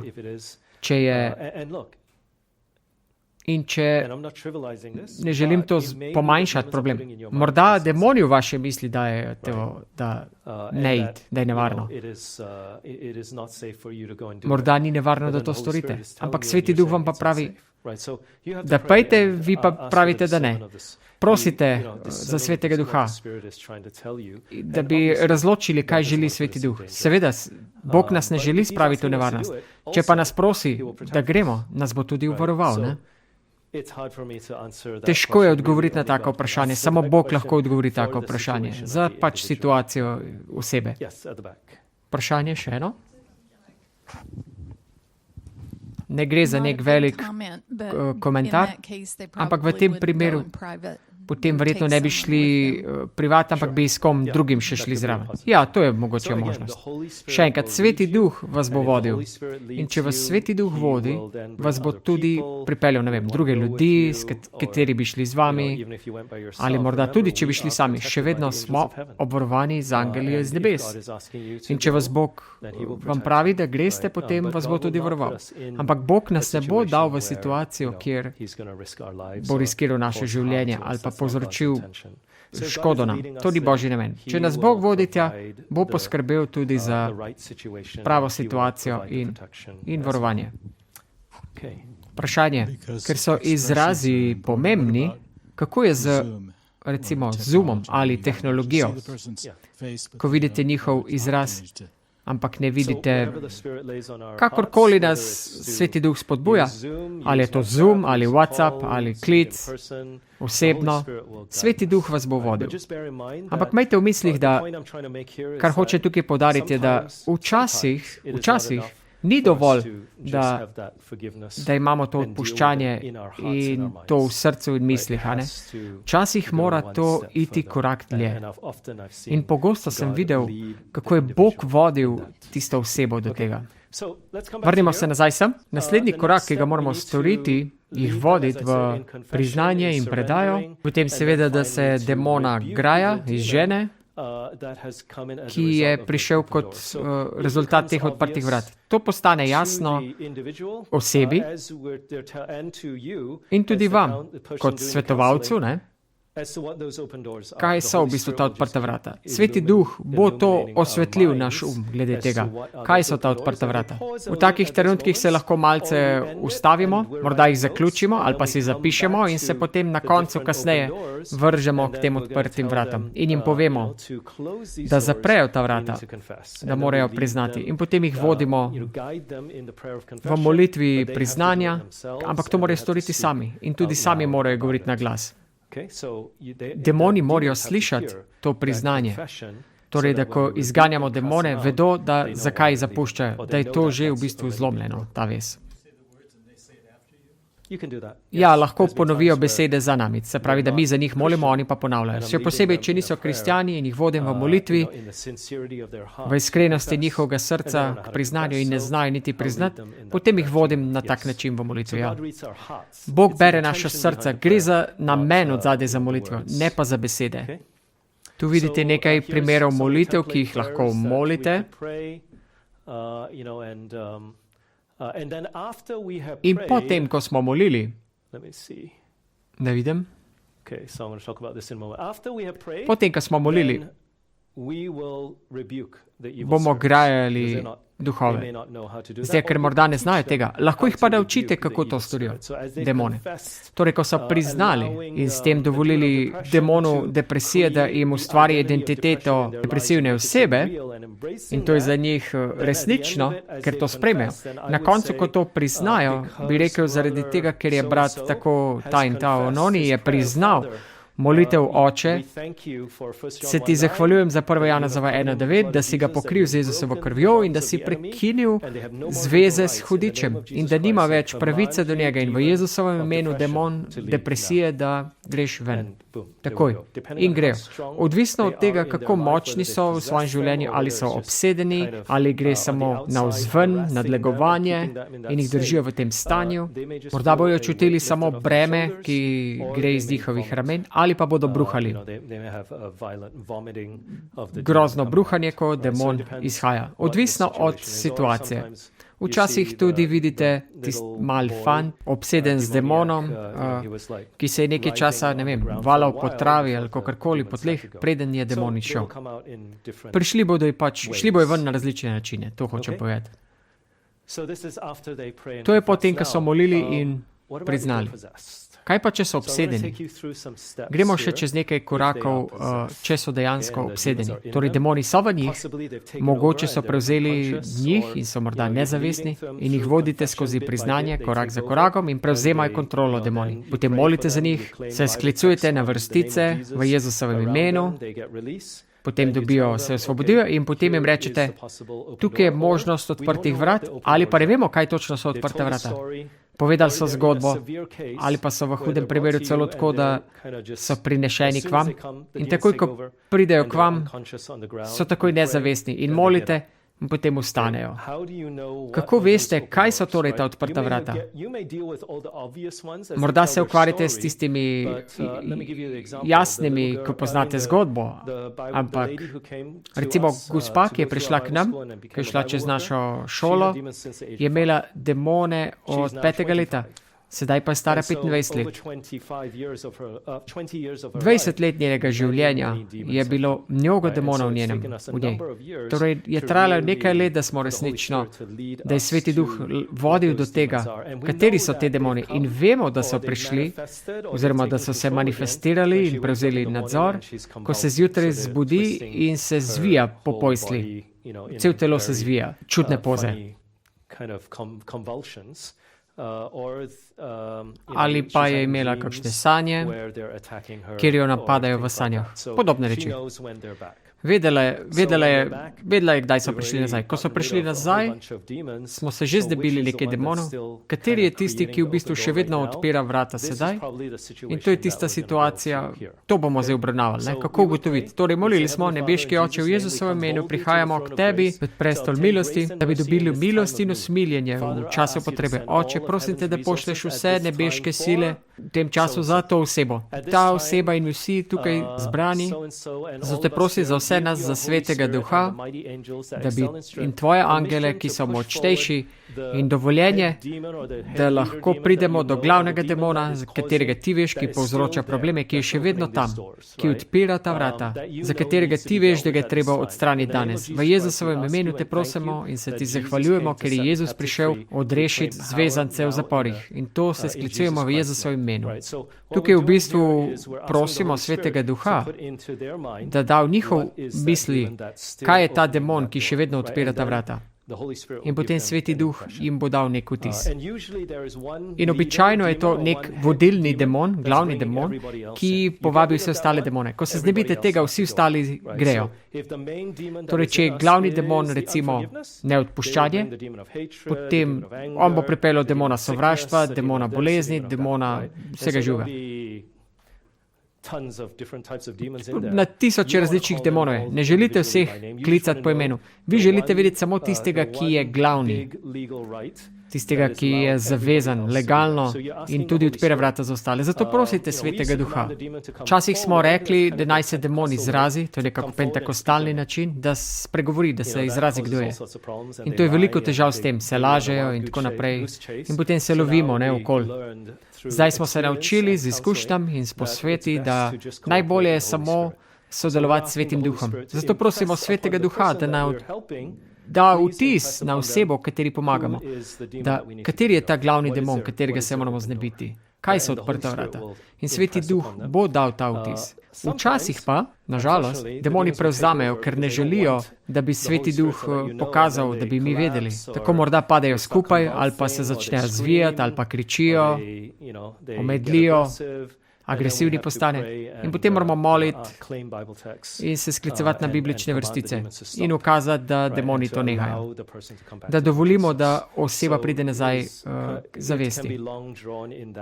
če je... In če ne želim to pomanjšati problem, morda demoni v vaše misli dajejo, da ne id, da je nevarno. Morda ni nevarno, da to storite, ampak Sveti Duh vam pa pravi, da pejte, vi pa pravite, da ne. Prosite za Svetega Duha, da bi razločili, kaj želi Sveti Duh. Seveda, Bog nas ne želi spraviti v nevarnost. Če pa nas prosi, da gremo, nas bo tudi varoval, ne? Težko je odgovoriti na tako vprašanje, samo Bog lahko odgovori tako vprašanje, za pač situacijo osebe. Vprašanje še eno? Ne gre za nek velik komentar, ampak v tem primeru potem verjetno ne bi šli privat, ampak bi s kom drugim še šli zraven. Ja, to je mogoče možnost. Še enkrat, Sveti Duh vas bo vodil. In če vas Sveti Duh vodi, vas bo tudi pripeljal, ne vem, druge ljudi, kateri bi šli z vami, ali morda tudi, če bi šli sami. Še vedno smo obvarovani z angeli iz nebes. In če vas Bog vam pravi, da greste, potem vas bo tudi varoval. Ampak Bog nas ne bo dal v situacijo, kjer bo riskiral naše življenje ali pa povzročil škodo nam. To ni Božji namen. Če nas Bog vodi tja, bo poskrbel tudi za pravo situacijo in varovanje. Vprašanje, ker so izrazi pomembni, kako je z recimo Zoomom ali tehnologijo, ko vidite njihov izraz, ampak ne vidite, kakorkoli nas Sveti Duh spodbuja, ali je to Zoom, ali WhatsApp, ali klic, osebno, Sveti Duh vas bo vodil. Ampak imejte v mislih, da kar hoče tukaj poudariti, je, da včasih ni dovolj, da imamo to odpuščanje in to v srcu in mislih. Včasih mora to iti korak dlje. In pogosto sem videl, kako je Bog vodil tisto osebo do tega. Vrnimo se nazaj sem. Naslednji korak, ki ga moramo storiti, jih voditi v priznanje in predajo, potem seveda, da se demona graja iz žene, ki je prišel kot rezultat teh odprtih vrat. To postane jasno osebi in tudi vam, kot svetovalcu, kaj so v bistvu ta odprta vrata. Sveti Duh bo to osvetlil naš glede tega. Kaj so ta odprta vrata? V takih trenutkih se lahko malce ustavimo, morda jih zaključimo ali pa si zapišemo in se potem na koncu kasneje vržemo k tem odprtim vratam in jim povemo, da zaprejo ta vrata, da morajo priznati in potem jih vodimo v molitvi priznanja, ampak to morajo storiti sami in tudi sami morajo govoriti na glas. Demoni morajo slišati to priznanje. Torej, da ko izganjamo demone, vedo, da zakaj zapuščajo, da je to že v bistvu zlomljeno, ta vez. Ja, lahko ponovijo besede za nami, se pravi, da mi za njih molimo, oni pa ponavljajo. Še posebej, če niso kristjani in jih vodim v molitvi, v iskrenosti njihovega srca k priznanju in ne znajo niti priznati, potem jih vodim na tak način v molitvi. Ja. Bog bere naše srca, gre za namen odzadaj za molitvo, ne pa za besede. Tu vidite nekaj primerov molitev, ki jih lahko molite. In potem, ko smo molili, da vidim, potem, ko smo molili, bomo grajali duhove. Zdaj, ker morda ne znajo tega, lahko jih pa naučite, kako to storijo, demone. Torej, ko so priznali in s tem dovolili demonu depresije, da jim ustvari identiteto depresivne osebe, in to je za njih resnično, ker to sprejmejo. Na koncu, ko to priznajo, bi rekel zaradi tega, ker je brat tako ta in ta, on je priznal molitev Oče, se ti zahvaljujem za 1. Janezova 1.9, da si ga pokril z Jezusovo krvjo in da si prekinil zveze s hudičem in da nima več pravice do njega in v Jezusovem imenu demon depresije, da greš ven. Takoj. In grejo. Odvisno od tega, kako močni so v svojem življenju, ali so obsedeni, ali gre samo navzven, nadlegovanje in jih držijo v tem stanju. Morda bojo čutili samo breme, ki gre iz njihovih ramen, ali pa bodo bruhali. Grozno bruhanje, ko demon izhaja. Odvisno od situacije. Včasih tudi vidite tisti mal fant, obseden z demonom, ki se je nekaj časa, valal po travi ali kakorkoli po tleh, preden je demon išel. Šli bojo ven na različne načine, to hočem povedati. To je potem, ko so molili in priznali. Kaj pa, če so obsedeni? Gremo še čez nekaj korakov, če so dejansko obsedeni. Torej, demoni so v njih, mogoče so prevzeli njih in so morda nezavestni in jih vodite skozi priznanje, korak za korakom in prevzemajo kontrolo demoni. Potem molite za njih, se sklicujete na vrstice v Jezusovem imenu, potem se osvobodijo in potem jim rečete, tukaj je možnost odprtih vrat, ali pa ne vemo, kaj točno so odprte vrata. Povedali so zgodbo, ali pa so v hudem primeru celo tako, da so prinešeni k vam in takoj, ko pridejo k vam, so takoj nezavestni in molite in potem ustanejo. Kako veste, kaj so torej ta odprta vrata? Morda se ukvarjate s tistimi jasnimi, ko poznate zgodbo, ampak recimo gospa, ki je prišla k nam, ki je šla čez našo šolo, je imela demone od 5. leta. Sedaj pa je stara 25 let. 20 let njenega življenja je bilo mnogo demonov v njej. Torej je trajalo nekaj let, da smo resnično, da je Sveti Duh vodil do tega, kateri so te demoni. In vemo, da so prišli, oziroma da so se manifestirali in prevzeli nadzor, ko se zjutraj zbudi in se zvija po posli. Cel telo se zvija, čudne poze. Ali pa je imela kakšne sanje, kjer jo napadajo v sanjah. Podobne reči. Vedela je, kdaj so prišli nazaj. Ko so prišli nazaj, smo se že znebili nekaj demonov. Kateri je tisti, ki v bistvu še vedno odpira vrata sedaj? In to je tista situacija, to bomo zdaj obravnavali. Ne? Kako ugotoviti? Torej, molili smo, nebeški Oče, v Jezusovem imenu prihajamo k tebi, pred prestol milosti, da bi dobili milost in usmiljenje v času potrebe. Oče, prosim te, da pošleš vse nebeške sile v tem času za to osebo. Ta oseba in vsi tukaj zbrani, zato te prosim za vse nas, za Svetega Duha, da bi in tvoje angele, ki so močnejši, in dovoljenje, da lahko pridemo do glavnega demona, za katerega ti veš, ki povzroča probleme, ki je še vedno tam, ki odpira ta vrata, za katerega ti veš, da ga je treba odstraniti danes. V Jezusovem imenu te prosimo in se ti zahvaljujemo, ker je Jezus prišel odrešiti zvezance v zaporih. In to se sklicujemo v Jezusovem imenu. Tukaj v bistvu prosimo Svetega Duha, da da v njihov misli, kaj je ta demon, ki še vedno odpira ta vrata. In potem Sveti Duh jim bo dal nek vtis. In običajno je to nek vodilni demon, glavni demon, ki povabi vse ostale demone. Ko se znebite tega, vsi ostali grejo. Torej, če je glavni demon, recimo, neodpuščanje, potem on bo pripeljal demona sovraštva, demona bolezni, demona vsega živega. Na tisoče različnih demonov je. Ne želite vseh klicati po imenu. Vi želite videti samo tistega, ki je glavni. Tistega, ki je zavezan legalno in tudi odpira vrata za ostale. Zato prosite Svetega Duha. Včasih smo rekli, da naj se demon izrazi, to je nekako pentekostalni način, da spregovori, da se izrazi, kdo je. In to je veliko težav s tem, se lažejo in tako naprej. In potem se lovimo, ne, okoli. Zdaj smo se naučili z izkušnjami in s posveti, da najbolje je samo sodelovati s Svetim Duhom. Zato prosimo Svetega Duha, da nam da vtis na osebo, kateri pomagamo. Kateri je ta glavni demon, katerega se moramo znebiti? Kaj so odprta vrata? In Sveti Duh bo dal ta vtis. Včasih pa, nažalost, demoni prevzamejo, ker ne želijo, da bi Sveti Duh pokazal, da bi mi vedeli. Tako morda padejo skupaj, ali pa se začnejo zvijati, ali pa kričijo, omedlijo, agresivni postane. In potem moramo moliti in se sklicevati na biblične vrstice in ukazati, da demoni to nehajo. Da dovolimo, da oseba pride nazaj k zavesti.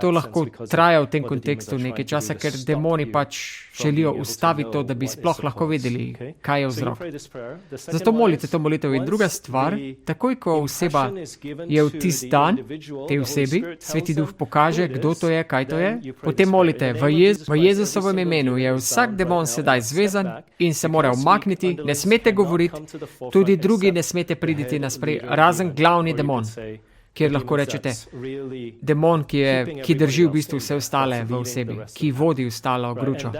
To lahko traja v tem kontekstu nekaj časa, ker demoni pač želijo ustaviti to, da bi sploh lahko vedeli, kaj je vzrok. Zato molite to molitev. In druga stvar, takoj, ko oseba je v tisti dan tej osebi, Sveti Duh pokaže, kdo to je, kaj to je, potem molite, v Jezusovem imenu je vsak demon sedaj zvezan in se mora umakniti, ne smete govoriti, tudi drugi ne smete priditi nasprej, razen glavni demon, kjer lahko rečete, demon, ki drži v bistvu vse ostale v osebi, ki vodi ostalo gručo.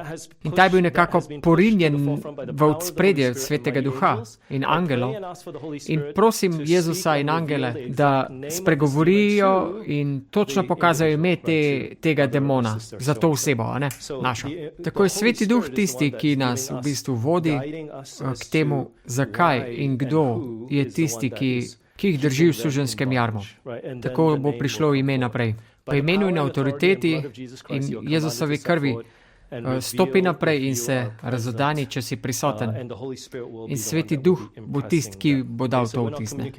In ta je bil nekako porinjen v odspredje Svetega Duha in angelov. In prosim Jezusa in angele, da spregovorijo in točno pokazajo ime tega demona za to osebo, a ne našo. Tako je Sveti Duh tisti, ki nas v bistvu vodi k temu, zakaj in kdo je tisti, ki jih drži v suženskem jarmu. Tako bo prišlo ime naprej. Po imenu in avtoriteti in Jezusovi krvi stopi naprej in se razodani, če si prisoten. In Sveti Duh bo tist, ki bo dal to vtisne.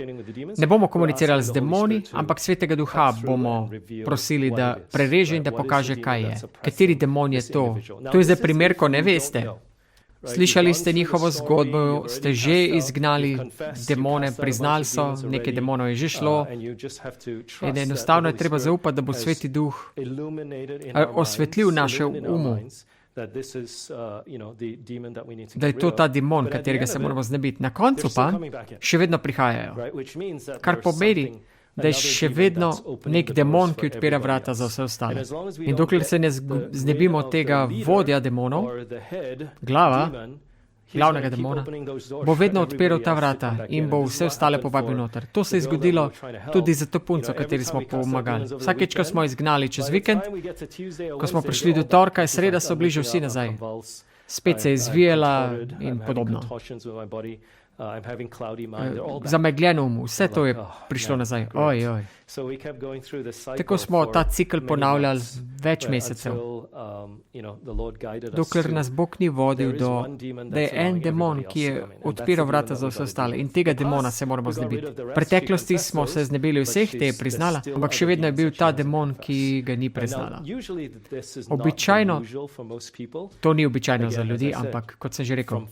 Ne bomo komunicirali z demoni, ampak Svetega Duha bomo prosili, da prereže in da pokaže, kaj je. Kateri demon je to? To je zdaj primer, ko ne veste. Slišali ste njihovo zgodbo, ste že izgnali demone, priznali so, nekaj demonov je že šlo. In enostavno je treba zaupati, da bo Sveti Duh osvetlil naše umu, da je to ta demon, katerega se moramo znebiti. Na koncu pa še vedno prihajajo, kar pomeni, da je še vedno nek demon, ki odpira vrata za vse ostale. In dokler se ne znebimo tega vodja demonov, glavnega demona, bo vedno odpiral ta vrata in bo vse ostale povabil noter. To se je zgodilo tudi za to punco, kateri smo pomagali. Vsakeč, ko smo izgnali čez vikend, ko smo prišli do torka, je sreda, so bliže vsi nazaj. Spet se je izvijela in podobno. Zamegljen vse to je prišlo nazaj. Oj. Tako smo ta cikl ponavljali več mesecev, dokler nas Bog ni vodil da je en demon, ki je odpiral vrata za vse ostale, in tega demona se moramo znebiti. V preteklosti smo se znebili vseh, te je priznala, ampak še vedno je bil ta demon, ki ga ni priznala. Običajno, to ni običajno za ljudi, ampak kot sem že rekel,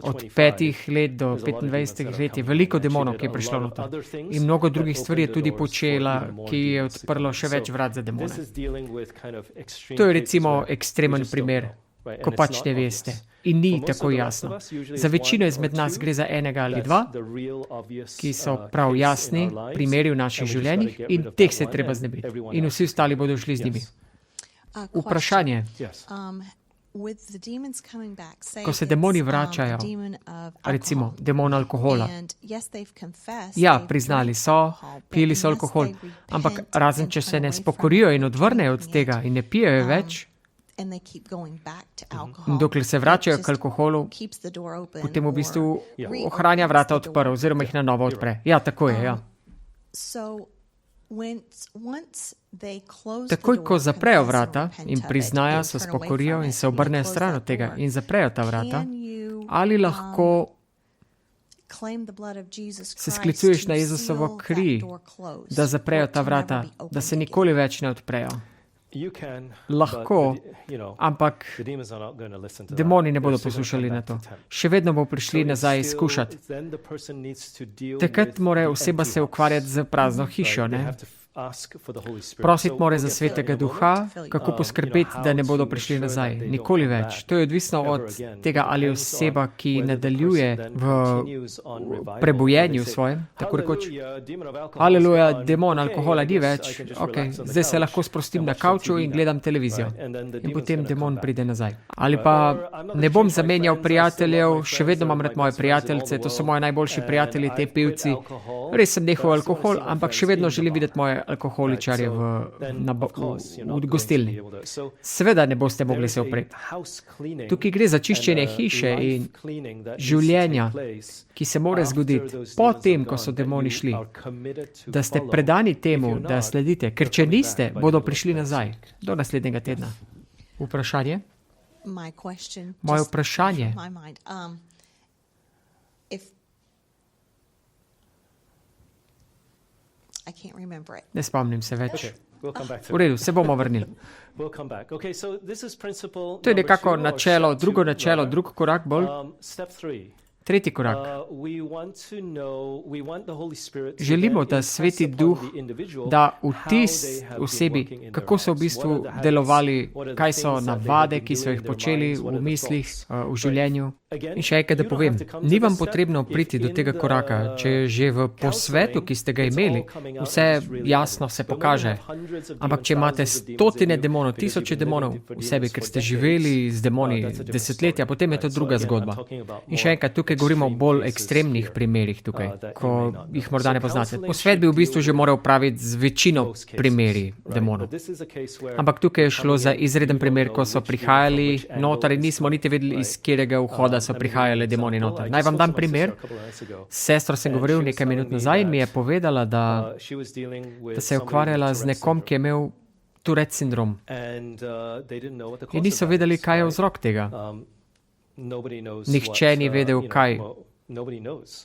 od 5 let do 25 let je veliko demonov, ki je prišlo noter. In mnogo drugih stvari je tudi počela, ki je odprlo še več vrat za demone. To je recimo ekstremen primer, ko pač ne veste in ni tako jasno. Za večino izmed nas gre za enega ali dva, ki so prav jasni primeri v naših življenjih in teh se treba znebiti. In vsi ostali bodo šli z njimi. Vprašanje. Ko se demoni vračajo, recimo demon alkohola, ja, priznali so, pili so alkohol, ampak razen če se ne spokorijo in odvrnejo od tega in ne pijejo več, dokler se vračajo k alkoholu, potem v bistvu ohranja vrata odprl oziroma jih na novo odpre. Ja, tako je, ja. Takoj, ko zaprejo vrata in priznajo, se spokorijo in se obrnejo stran od tega in zaprejo ta vrata, ali lahko se sklicuješ na Jezusovo kri, da zaprejo ta vrata, da se nikoli več ne odprejo? Lahko, ampak demoni ne bodo poslušali na to. Še vedno bo prišli nazaj izkušati. Takrat mora oseba se ukvarjati z prazno hišo, ne? Prositi mora za Svetega Duha, kako poskrbeti, da ne bodo prišli nazaj. Nikoli več. To je odvisno od tega, ali oseba, ki nadaljuje v prebojenju svojem, tako rekoč. Aleluja, demon alkohola ni več. Ok, zdaj se lahko sprostim na kavču in gledam televizijo. In potem demon pride nazaj. Ali pa ne bom zamenjal prijateljev, še vedno imam rad moje prijateljice, to so moji najboljši prijatelji, te pivci. Res sem nehal alkohol, ampak še vedno želim videti moje alkoholičarje v gostilni. Seveda ne boste mogli se opreti. Tukaj gre za čiščenje hiše in življenja, ki se mora zgoditi potem, ko so demoni šli. Da ste predani temu, da sledite, ker če niste, bodo prišli nazaj do naslednjega tedna. Vprašanje? Moje vprašanje. Ne spomnim se več. V redu, se bomo vrnili. To je nekako načelo, drug korak bolj. Tretji korak. Želimo, da Sveti Duh da vtis osebi, kako so v bistvu delovali, kaj so navade, ki so jih počeli v mislih, v življenju. In še enkrat, da povem, ni vam potrebno priti do tega koraka, če je že v posvetu, ki ste ga imeli, vse jasno se pokaže. Ampak če imate stotine demonov, tisoče demonov v sebi, ker ste živeli z demoni desetletja, potem je to druga zgodba. In še enkrat, tukaj govorimo o bolj ekstremnih primerih tukaj, ko jih morda ne poznate. Posvet bi v bistvu že moral praviti z večino primeri demonov. Ampak tukaj je šlo za izreden primer, ko so prihajali noter in nismo niti vedeli, iz katerega vhoda so prihajali demoni noter. Naj vam dam primer. S sestro sem govoril nekaj minut nazaj in mi je povedala, da se je ukvarjala z nekom, ki je imel Tourette sindrom. In niso vedeli, kaj je vzrok tega. Nihče ni vedel, kaj.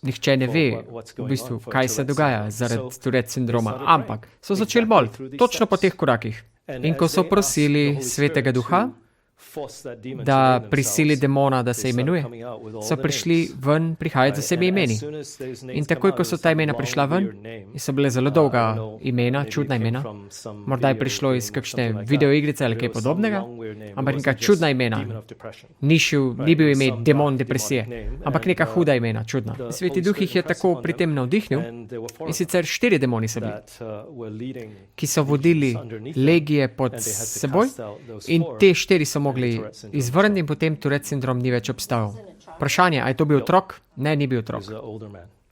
Nihče ne ve, v bistvu, kaj se dogaja zaradi Tourette sindroma. Ampak so začeli bolj, točno po teh korakih. In ko so prosili Svetega Duha, da prisili demona, da se imenuje, so prišli ven prihajati z vsemi imeni. In takoj, ko so ta imena prišla ven, so bile zelo dolga imena, čudna imena, morda je prišlo iz kakšne videoigrice ali kaj podobnega, ampak neka čudna imena. Ni bil ime demon depresije, ampak neka huda imena, čudna. Sveti Duh jih je tako pri tem navdihnil in sicer 4 demoni so bili, ki so vodili legije pod seboj in te 4 so mogli izvrniti in potem Tourette sindrom ni več obstajal. Vprašanje, a je to bil otrok? Ne, ni bil otrok.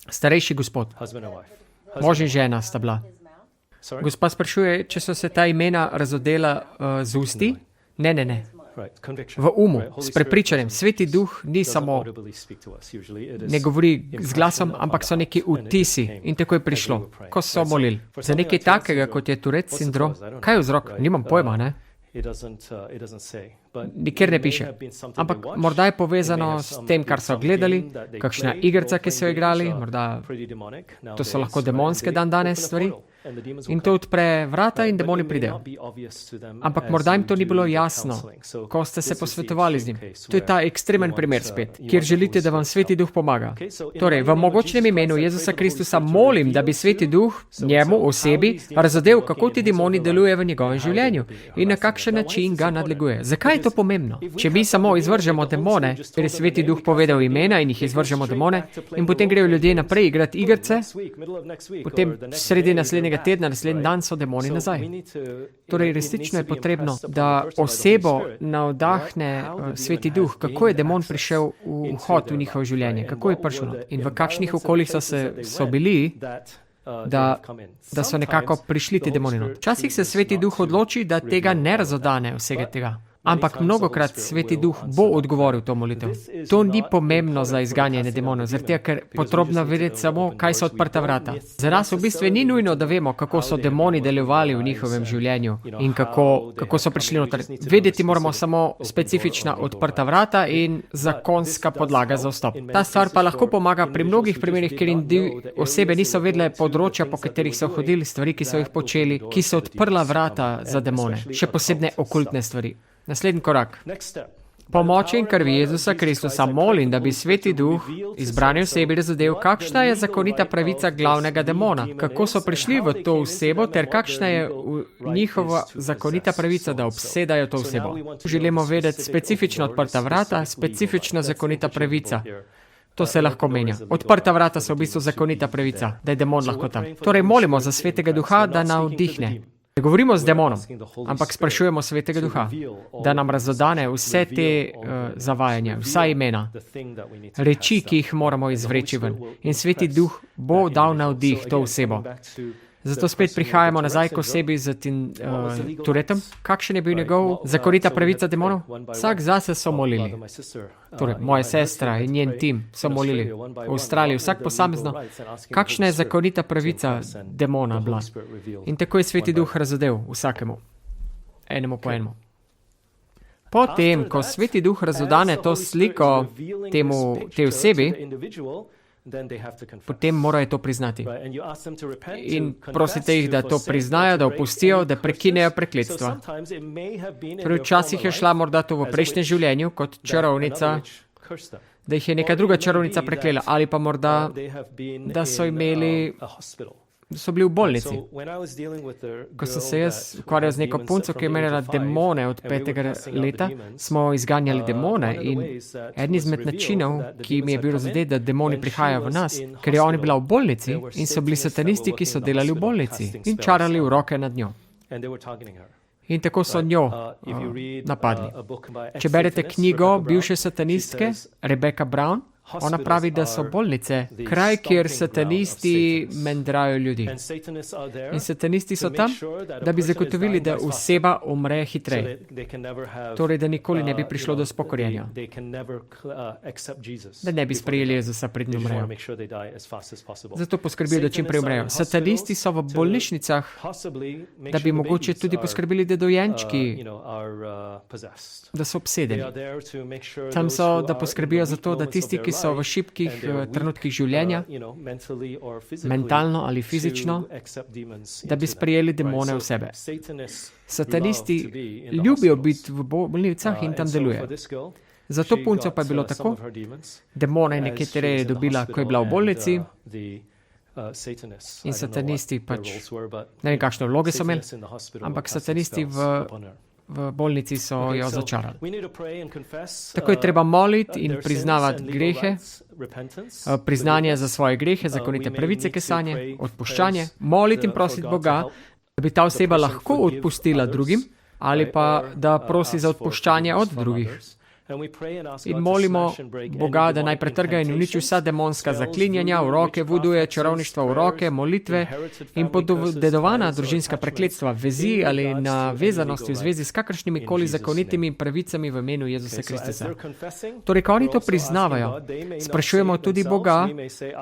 Starejši gospod. Mož in žena sta bila. Gospa sprašuje, če so se ta imena razodela z usti? Ne. v umu, s prepričanjem. Sveti duh ni samo, ne govori z glasom, ampak so neki vtisi in tako je prišlo, ko so molili. Za nekaj takega, kot je Tourette sindrom, kaj je vzrok? Nimam pojma, ne? Nikjer ne piše. Ampak morda je povezano s tem, kar so gledali, kakšna igrica, ki so jo igrali, morda to so lahko demonske danes stvari. In to odpre vrata in demoni pridejo. Ampak morda jim to ni bilo jasno, ko ste se posvetovali z njim. To je ta ekstremen primer spet, kjer želite, da vam Sveti Duh pomaga. Torej, v mogočnem imenu Jezusa Kristusa molim, da bi Sveti Duh njemu, osebi, razodel, kako ti demoni delujejo v njegovem življenju in na kakšen način ga nadleguje. Zakaj je to pomembno? Če mi samo izvržemo demone, ker je Sveti Duh povedal imena in jih izvržemo demone in potem grejo ljudje naprej igrati igrice, potem sredi naslednjega tedna, naslednji dan so demoni nazaj. Torej, resnično je potrebno, da osebo navdahne Sveti Duh, kako je demon prišel v vhod v njihovo življenje, kako je prišel in v kakšnih okoljih so bili, da so nekako prišli ti demoni. Včasih se Sveti Duh odloči, da tega ne razodane vsega tega. Ampak mnogokrat Sveti Duh bo odgovoril to molitev. To ni pomembno za izganjanje demonov, zato ker potrebno vedeti samo, kaj so odprta vrata. Za nas v bistvu ni nujno, da vemo, kako so demoni delovali v njihovem življenju in kako so prišli noter. Vedeti moramo samo specifična odprta vrata in zakonska podlaga za vstop. Ta stvar pa lahko pomaga pri mnogih primerih, ker osebe niso vedele področja, po katerih so hodili, stvari, ki so jih počeli, ki so odprla vrata za demone, še posebne okultne stvari. Naslednji korak. Po moči in krvi Jezusa Kristusa molim, da bi Sveti Duh izbrani osebi razodel, kakšna je zakonita pravica glavnega demona, kako so prišli v to osebo, ter kakšna je njihova zakonita pravica, da obsedajo to osebo. Želimo vedeti specifično odprta vrata, specifično zakonita pravica. To se lahko menja. Odprta vrata so v bistvu zakonita pravica, da je demon lahko tam. Torej molimo za Svetega Duha, da navdihne. Ne govorimo z demonom, ampak sprašujemo Svetega Duha, da nam razodane vse te zavajanja, vsa imena, reči, ki jih moramo izvreči ven. In Sveti Duh bo dal navdih to osebo. Zato spet prihajamo nazaj k osebi z Tourettem. Kakšen je bil njegov zakonita pravica demonov? Vsak zase so molili. Torej, moja sestra in njen tim so molili. V Avstraliji vsak posamezno. Kakšna je zakonita pravica demona bila? In tako je Sveti Duh razodel vsakemu. Enemu po enemu. Potem, ko Sveti Duh razodane to sliko tej osebi, potem morajo to priznati. In prosite jih, da to priznajo, da opustijo, da prekinejo prekletstva. Torej, včasih je šla morda to v prejšnjem življenju kot čarovnica, da jih je neka druga čarovnica preklela, ali pa morda, da so bili v bolnici. Ko sem se jaz ukvarjal z neko punco, ki je imela demone od 5. leta, smo izganjali demone in eden izmed načinov, ki mi je bil razumeti, da demoni prihajajo v nas, ker je ona bila v bolnici in so bili satanisti, ki so delali v bolnici in čarali v roke nad njo. In tako so njo napadli. Če berete knjigo bivše satanistke Rebecca Brown, ona pravi, da so bolnice kraj, kjer satanisti mendrajo ljudi. In satanisti so tam, da bi zagotovili, da oseba umre hitreje. Torej, da nikoli ne bi prišlo do spokorjenja. Da ne bi sprejeli Jezusa, preden umrejo. Zato poskrbijo, da čim prej umrejo. Satanisti so v bolnišnicah, da bi mogoče tudi poskrbeli, da dojenčki, da so obsedeni. Tam so, da poskrbijo za to, da tisti, ki so v šibkih trenutkih življenja, mentalno ali fizično, da bi sprejeli demone v sebe. Satanisti ljubijo biti v bolnicah in tam delujejo. Za to punco pa je bilo tako, demone nekatere je dobila, ko je bila v bolnici, in satanisti pač, ne vem, kakšne vloge so imeli, ampak satanisti v bolnici so jo začarali. Tako je treba moliti in priznavati grehe, priznanje za svoje grehe, zakonite pravice, kesanje, odpuščanje, moliti in prositi Boga, da bi ta oseba lahko odpustila drugim, ali pa da prosi za odpuščanje od drugih. In molimo Boga, da naj pretrga in uniči vsa demonska zaklinjanja, uroke, vuduje, čarovništva, uroke, molitve in podedovana družinska prekletstva, vezi ali navezanosti v zvezi s kakršnimi koli zakonitimi pravicami v imenu Jezusa Kristusa. Torej, ko oni to priznavajo, sprašujemo tudi Boga,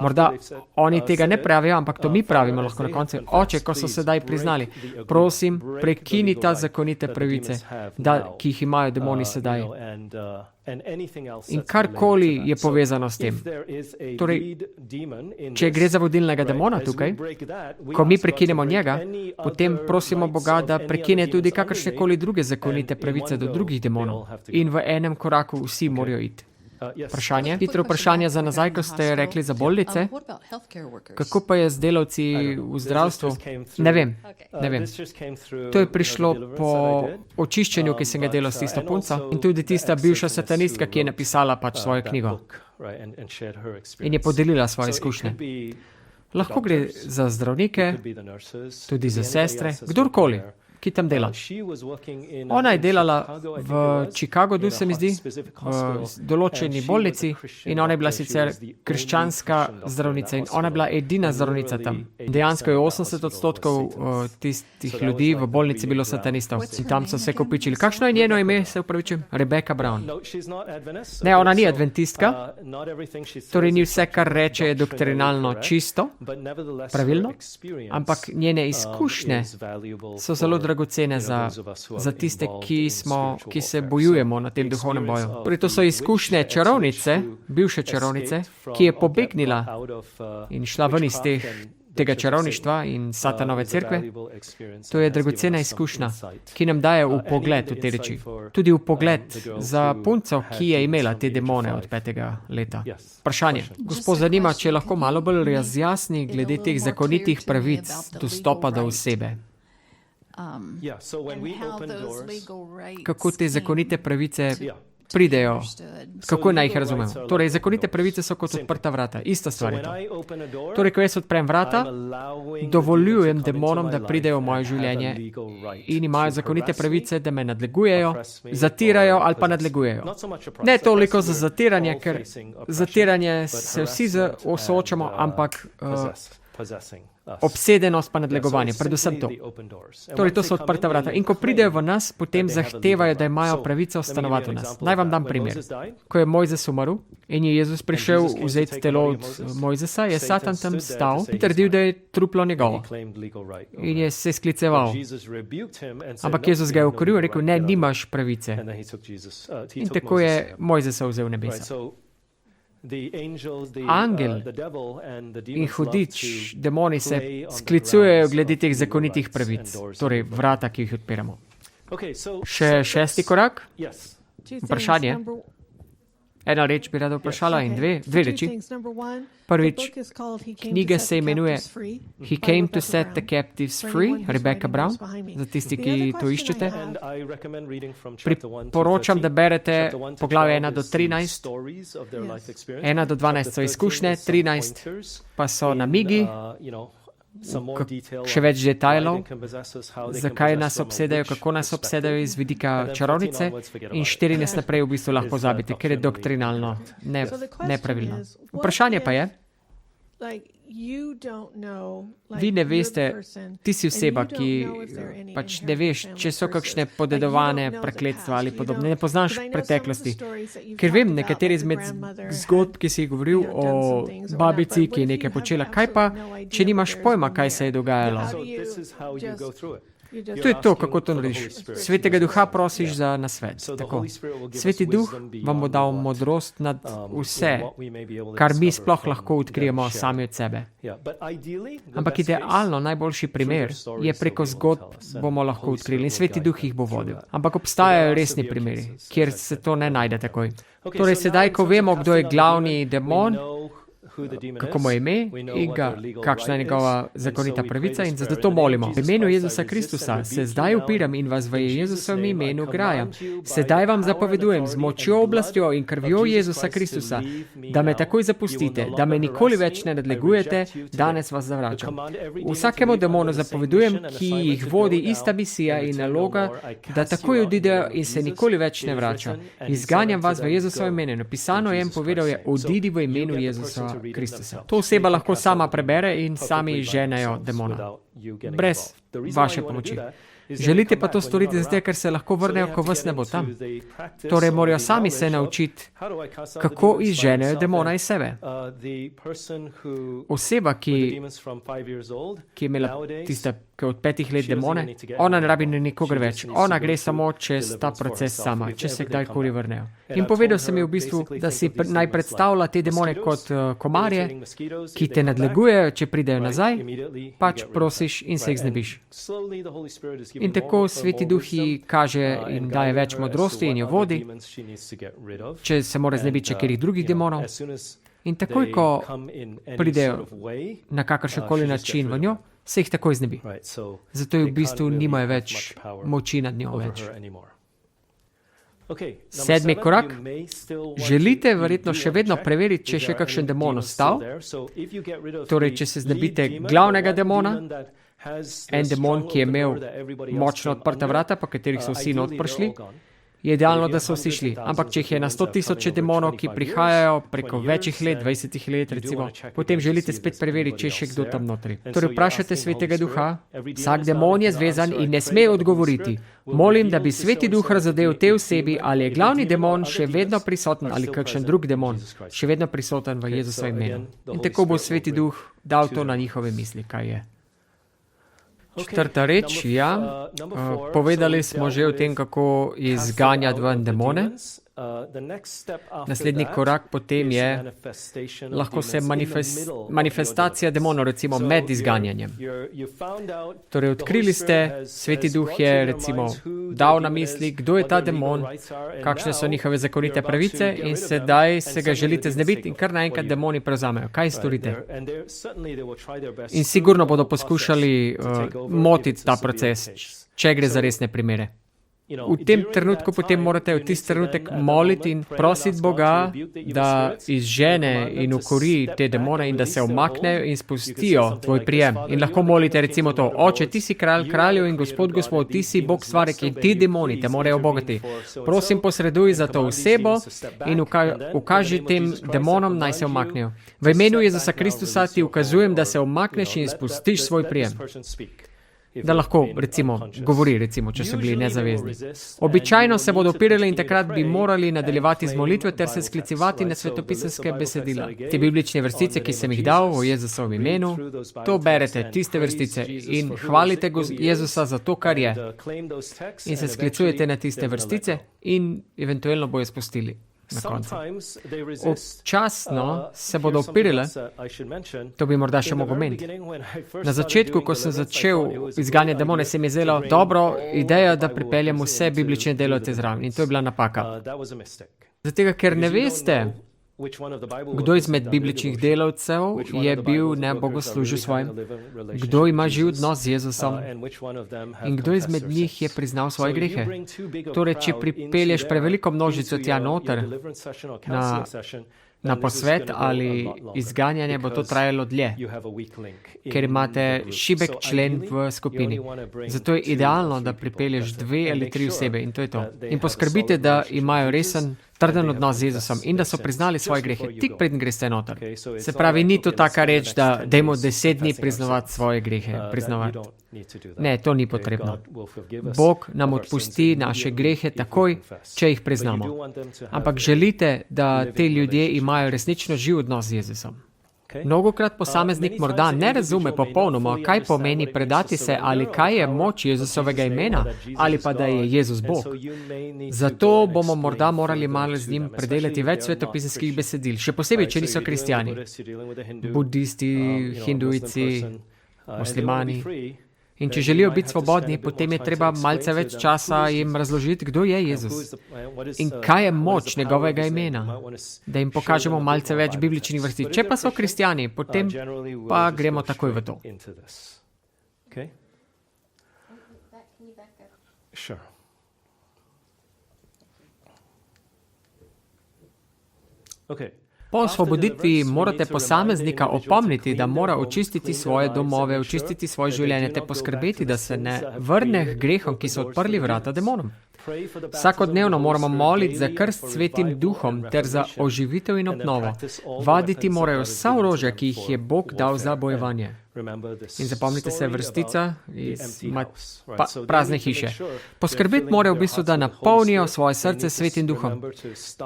morda oni tega ne pravijo, ampak to mi pravimo lahko na koncu. Oče, ko so sedaj priznali, prosim, prekini ta zakonite pravice, ki jih imajo demoni sedaj. In karkoli je povezano s tem. Torej, če gre za vodilnega demona tukaj, ko mi prekinemo njega, potem prosimo Boga, da prekine tudi kakršnekoli druge zakonite pravice do drugih demonov. In v enem koraku vsi morajo iti. Vprašanje? Hitro vprašanje za nazaj, ko ste rekli za bolnice. Kako pa je z delavci v zdravstvu? Ne vem. To je prišlo po očiščenju, ki sem ga delal s tisto punco in tudi tista bivša satanistka, ki je napisala pač svojo knjigo in je podelila svoje izkušnje. Lahko gre za zdravnike, tudi za sestre, kdorkoli, ki tam dela. Ona je delala v Chicagu, se mi zdi, v določeni bolnici in ona je bila sicer krščanska zdravnica in ona je bila edina zdravnica tam. Dejansko je 80% tistih ljudi v bolnici bilo satanistov in tam so se kopičili. Kakšno je njeno ime, se upravičujem? Rebecca Brown. Ne, ona ni adventistka, torej ni vse, kar reče, je doktrinalno čisto, pravilno, ampak njene izkušnje so zelo dragocene za tiste, ki se bojujemo na tem duhovnem boju. Torej, to so izkušnje čarovnice, bivše čarovnice, ki je pobegnila in šla ven iz tega čarovništva in satanove cerkve. To je dragocena izkušnja, ki nam daje vpogled v te reči. Tudi vpogled za punco, ki je imela te demone od 5. leta. Vprašanje. Gospod zanima, če lahko malo bolj razjasni glede teh zakonitih pravic dostopa do osebe. Kako te zakonite pravice pridejo, kako naj jih razumemo. Torej, zakonite pravice so kot odprta vrata, ista stvar je to. Torej, ko jaz odprem vrata, dovoljujem demonom, da pridejo v moje življenje in imajo zakonite pravice, da me nadlegujejo, zatirajo ali pa nadlegujejo. Ne toliko za zatiranje, ker zatiranje se vsi soočamo, ampak obsedenost pa nadlegovanje, predvsem to. Torej, to so odprta vrata. In ko pridejo v nas, potem zahtevajo, da imajo pravico stanovati v nas. Naj vam dam primer. Ko je Mojzes umrl in je Jezus prišel vzeti telo od Mojzesa, je Satan tam stal in trdil, da je truplo njegovo. In je se skliceval. Ampak Jezus ga je ukoril in rekel, ne, nimaš pravice. In tako je Mojzesa vzel v nebesa. Angel in hudič, demoni se sklicujejo glede teh zakonitih pravic, torej vrata, ki jih odpiramo. Še 6. korak? Vprašanje. Ena reč bi rada vprašala in dve reči. Prvič, knjiga se imenuje He Came to Set the Captives Free, Rebecca Brown, za tisti, ki to iščete. Priporočam, da berete poglavje 1 do 13. 1 do 12 so izkušnje, 13 pa so namigi, še več detajlov, zakaj nas obsedajo, kako nas obsedajo iz vidika čarovnice in 14 naprej v bistvu lahko zabiti, ker je doktrinalno nepravilno. Vprašanje pa je, vi ne veste, ti si oseba, ki pač ne veš, če so kakšne podedovane prekletstva ali podobne, ne poznaš preteklosti. Ker vem, nekateri izmed zgodb, ki si govoril o babici, ki je nekaj počela, kaj pa, če nimaš pojma, kaj se je dogajalo? To je to, kako to narediš. Svetega duha prosiš za nasvet. Tako. Sveti duh vam bo dal modrost nad vse, kar mi sploh lahko odkrijemo sami od sebe. Ampak idealno, najboljši primer je preko zgodb bomo lahko odkrili in Sveti duh jih bo vodil. Ampak obstajajo resni primeri, kjer se to ne najde takoj. Torej, sedaj, ko vemo, kdo je glavni demon, kako mu je ime in kakšna je njegova zakonita pravica in zato to molimo. V imenu Jezusa Kristusa se zdaj upiram in vas v Jezusovem imenu grajam. Sedaj vam zapovedujem z močjo, oblastjo in krvjo Jezusa Kristusa, da me takoj zapustite, da me nikoli več ne nadlegujete, danes vas zavračam. Vsakemu demonu zapovedujem, ki jih vodi ista misija in naloga, da takoj odidejo in se nikoli več ne vrača. Izganjam vas v Jezusovem imenu. Napisano je in povedal je, odidi v imenu Jezusa Kristusa. To oseba lahko sama prebere in sami ženejo demona. Brez vaše pomoči. Želite pa to storiti zato, ker se lahko vrnejo, ko vas ne bo tam. Torej morajo sami se naučiti, kako izženejo demona iz sebe. Oseba, ki je imela tiste od 5 let demone, ona ne rabi nikogar več. Ona gre samo čez ta proces sama, če se kdajkoli vrnejo. In povedal sem ji v bistvu, da si naj predstavlja te demone kot komarje, ki te nadlegujejo, če pridejo nazaj, pač prosiš in se jih znebiš. In tako Sveti Duh ji kaže in daje več modrosti in jo vodi, če se mora znebiti še katerih drugih demonov. In takoj, ko pridejo na kakršenkoli način v njo, se jih takoj znebi. Zato v bistvu nimajo več moči nad njo več. 7. korak. Želite verjetno še vedno preveriti, če je še kakšen demon ostal. Torej, če se znebite glavnega demona, en demon, ki je imel močno odprta vrata, po katerih so vsi not prišli, je idealno, da so vsi šli. Ampak, če jih je na 100,000 demonov, ki prihajajo preko večjih let, 20 let recimo, potem želite spet preveriti, če je še kdo tam notri. Torej, vprašate Svetega Duha, vsak demon je zvezan in ne sme odgovoriti. Molim, da bi Sveti Duh razodel te osebi, ali je glavni demon še vedno prisoten ali kakšen drug demon še vedno prisoten v Jezusovem imenu. In tako bo Sveti Duh dal to na njihove misli, kaj je. 4. reč, ja. Povedali smo že o tem, kako izganjati ven demone. Naslednji korak potem je, lahko se manifestacija demonov, recimo med izganjanjem. Torej, odkrili ste, Sveti Duh je recimo dal na misli, kdo je ta demon, kakšne so njihove zakonite pravice in sedaj se ga želite znebiti in kar naenkrat demoni prevzamejo. Kaj storite? In sigurno bodo poskušali motiti ta proces, če gre za resne primere. V tem trenutku potem morate v tisti trenutek moliti in prositi Boga, da izžene in ukori te demone in da se umaknejo in spustijo tvoj prijem. In lahko molite recimo to, Oče, ti si kralj kraljev in Gospod, ti si Bog stvarek in ti demoni te morajo bogati. Prosim, posreduj za to osebo in ukaži tem demonom, naj se umaknejo. V imenu Jezusa Kristusa ti ukazujem, da se umakneš in spustiš svoj prijem. Da lahko, recimo, govori, recimo, če so bili nezavezni. Običajno se bodo opirali in takrat bi morali nadaljevati z molitve ter se sklicevati na svetopisanske besedila. Te biblične vrstice, ki sem jih dal v Jezusovem imenu, to berete, tiste vrstice in hvalite Jezusa za to, kar je. In se sklicujete na tiste vrstice in eventualno bojo spustili. Na koncu. Občasno se bodo opirale, to bi morda še mogel meniti. Na začetku, ko sem začel izganjati demone, se mi je zdelo dobro ideja, da pripeljem vse biblične delavce zraven. In to je bila napaka. Zato, ker ne veste, kdo izmed bibličnih delavcev je bil nebogoslužil svojim, kdo ima živ odnos z Jezusom in kdo izmed njih je priznal svoje grehe. Torej, če pripelješ preveliko množico tja noter na posvet ali izganjanje, bo to trajalo dlje, ker imate šibek člen v skupini. Zato je idealno, da pripelješ 2 ali 3 osebe in to je to. In poskrbite, da imajo resen, trden odnos z Jezusom in da so priznali svoje grehe, tik preden greste noter. Se pravi, ni to taka reč, da dajmo 10 dni priznavati svoje grehe. Ne, to ni potrebno. Bog nam odpusti naše grehe takoj, če jih priznamo. Ampak želite, da te ljudje imajo resnično živ odnos z Jezusom. Mnogokrat posameznik morda ne razume popolnoma, kaj pomeni predati se ali kaj je moč Jezusovega imena ali pa da je Jezus Bog. Zato bomo morda morali malo z njim predelati več svetopisanskih besedil, še posebej, če niso kristjani, budisti, hindujci, muslimani. In če želijo biti svobodni, potem je treba malce več časa jim razložiti, kdo je Jezus in kaj je moč njegovega imena, da jim pokažemo malce več bibličnih vrstic. Če pa so kristjani, potem pa gremo takoj v to. Po osvoboditvi morate posameznika opomniti, da mora očistiti svoje domove, očistiti svoje življenje, te poskrbeti, da se ne vrne k grehom, ki so odprli vrata demonom. Vsakodnevno moramo moliti za krst Svetim Duhom ter za oživitev in obnovo. Vaditi morajo vsa orožja, ki jih je Bog dal za bojevanje. In zapomnite se vrstica iz prazne hiše. Poskrbeti morajo v bistvu, da napolnijo svoje srce s Svetim Duhom.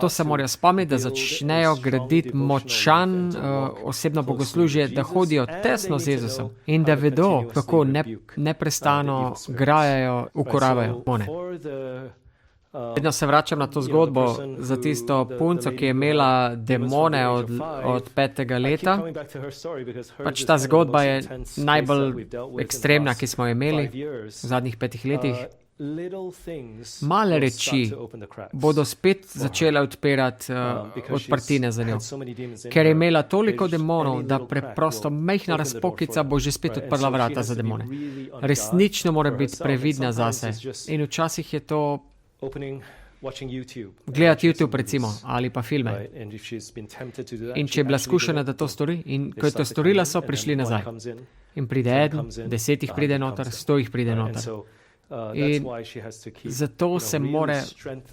To se morajo spomniti, da začnejo graditi močan osebno bogoslužje, da hodijo tesno z Jezusom in da vedo, kako neprestano grajajo, ukoravajo one. Vedno se vračam na to zgodbo za tisto punco, ki je imela demone od 5. leta. Pač ta zgodba je najbolj ekstremna, ki smo jo imeli v zadnjih 5 letih. Male reči bodo spet začele odpirati odprtine za njo, ker je imela toliko demonov, da preprosto majhna razpokica bo že spet odprla vrata za demone. Resnično mora biti previdna zase. In včasih je to gledati YouTube recimo, ali pa filme. In če je bila skušena, da to stori, in ko je to storila, so prišli nazaj. In pride eden, 10 jih pride noter, 100 jih pride noter. In zato se mora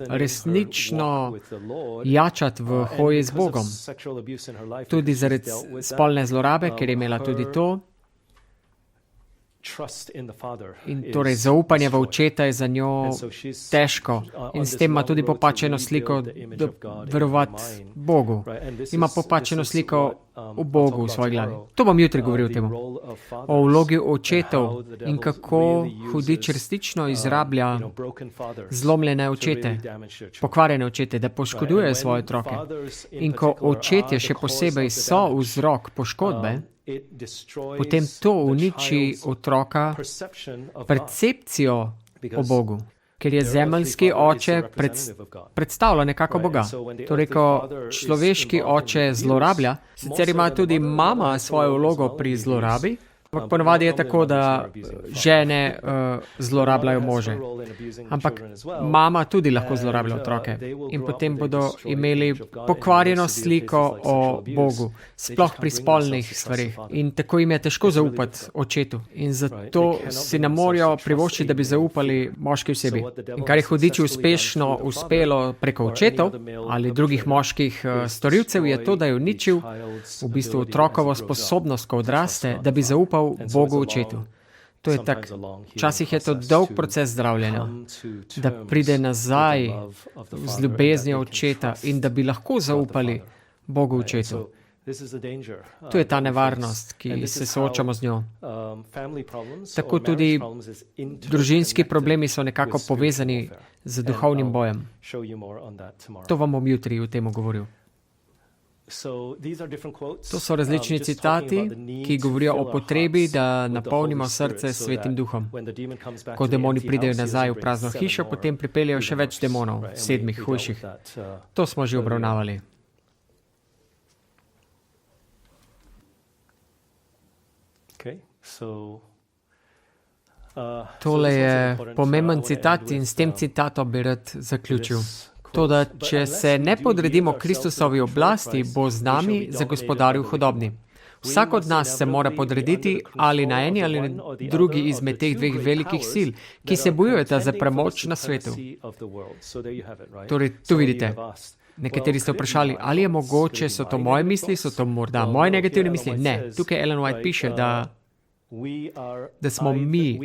resnično jačati v hoji z Bogom. Tudi zaradi spolne zlorabe, ker je imela tudi to. In torej zaupanje v očeta je za njo težko in s tem ima tudi popačeno sliko, da verovati Bogu. Ima popačeno sliko v Bogu v svoji glavi. To bom jutri govoril o tem. O vlogi očetov in kako hudič resnično izrablja zlomljene očete, pokvarjene očete, da poškodujejo svoje otroke. In ko očetje še posebej so vzrok poškodbe, potem to uniči otroka percepcijo o Bogu, ker je zemeljski oče predstavlja nekako Boga. Torej, ko človeški oče zlorablja, sicer ima tudi mama svojo vlogo pri zlorabi, ampak ponavadi je tako, da žene zlorabljajo može. Ampak mama tudi lahko zlorablja otroke. In potem bodo imeli pokvarjeno sliko o Bogu, sploh pri spolnih stvarih. In tako jim je težko zaupati očetu. In zato si ne morejo privoščiti, da bi zaupali moški osebi. In kar je hudiču uspešno uspelo preko očetov ali drugih moških storilcev, je to, da je uničil v bistvu otrokovo sposobnost, ko odraste, da bi zaupal Bogu očetu. To je tak, včasih je to dolg proces zdravljenja, da pride nazaj z ljubeznijo očeta in da bi lahko zaupali Bogu očetu. To je ta nevarnost, ki se soočamo z njo. Tako tudi družinski problemi so nekako povezani z duhovnim bojem. To vam bom jutri o tem govoril. To so različni citati, ki govorijo o potrebi, da napolnimo srce s Svetim Duhom. Ko demoni pridejo nazaj v prazno hišo, potem pripeljejo še več demonov, 7 hujših. To smo že obravnavali. Tole je pomemben citat in s tem citatom bi rad zaključil. Toda, če se ne podredimo Kristusovi oblasti, bo z nami zagospodaril hudobni. Vsak od nas se mora podrediti ali na eni ali na drugi izmed teh dveh velikih sil, ki se bojujeta za premoč na svetu. Torej, tu vidite. Nekateri ste vprašali, ali je mogoče, so to moje misli, so to morda moje negativne misli? Ne, tukaj Ellen White piše, da smo mi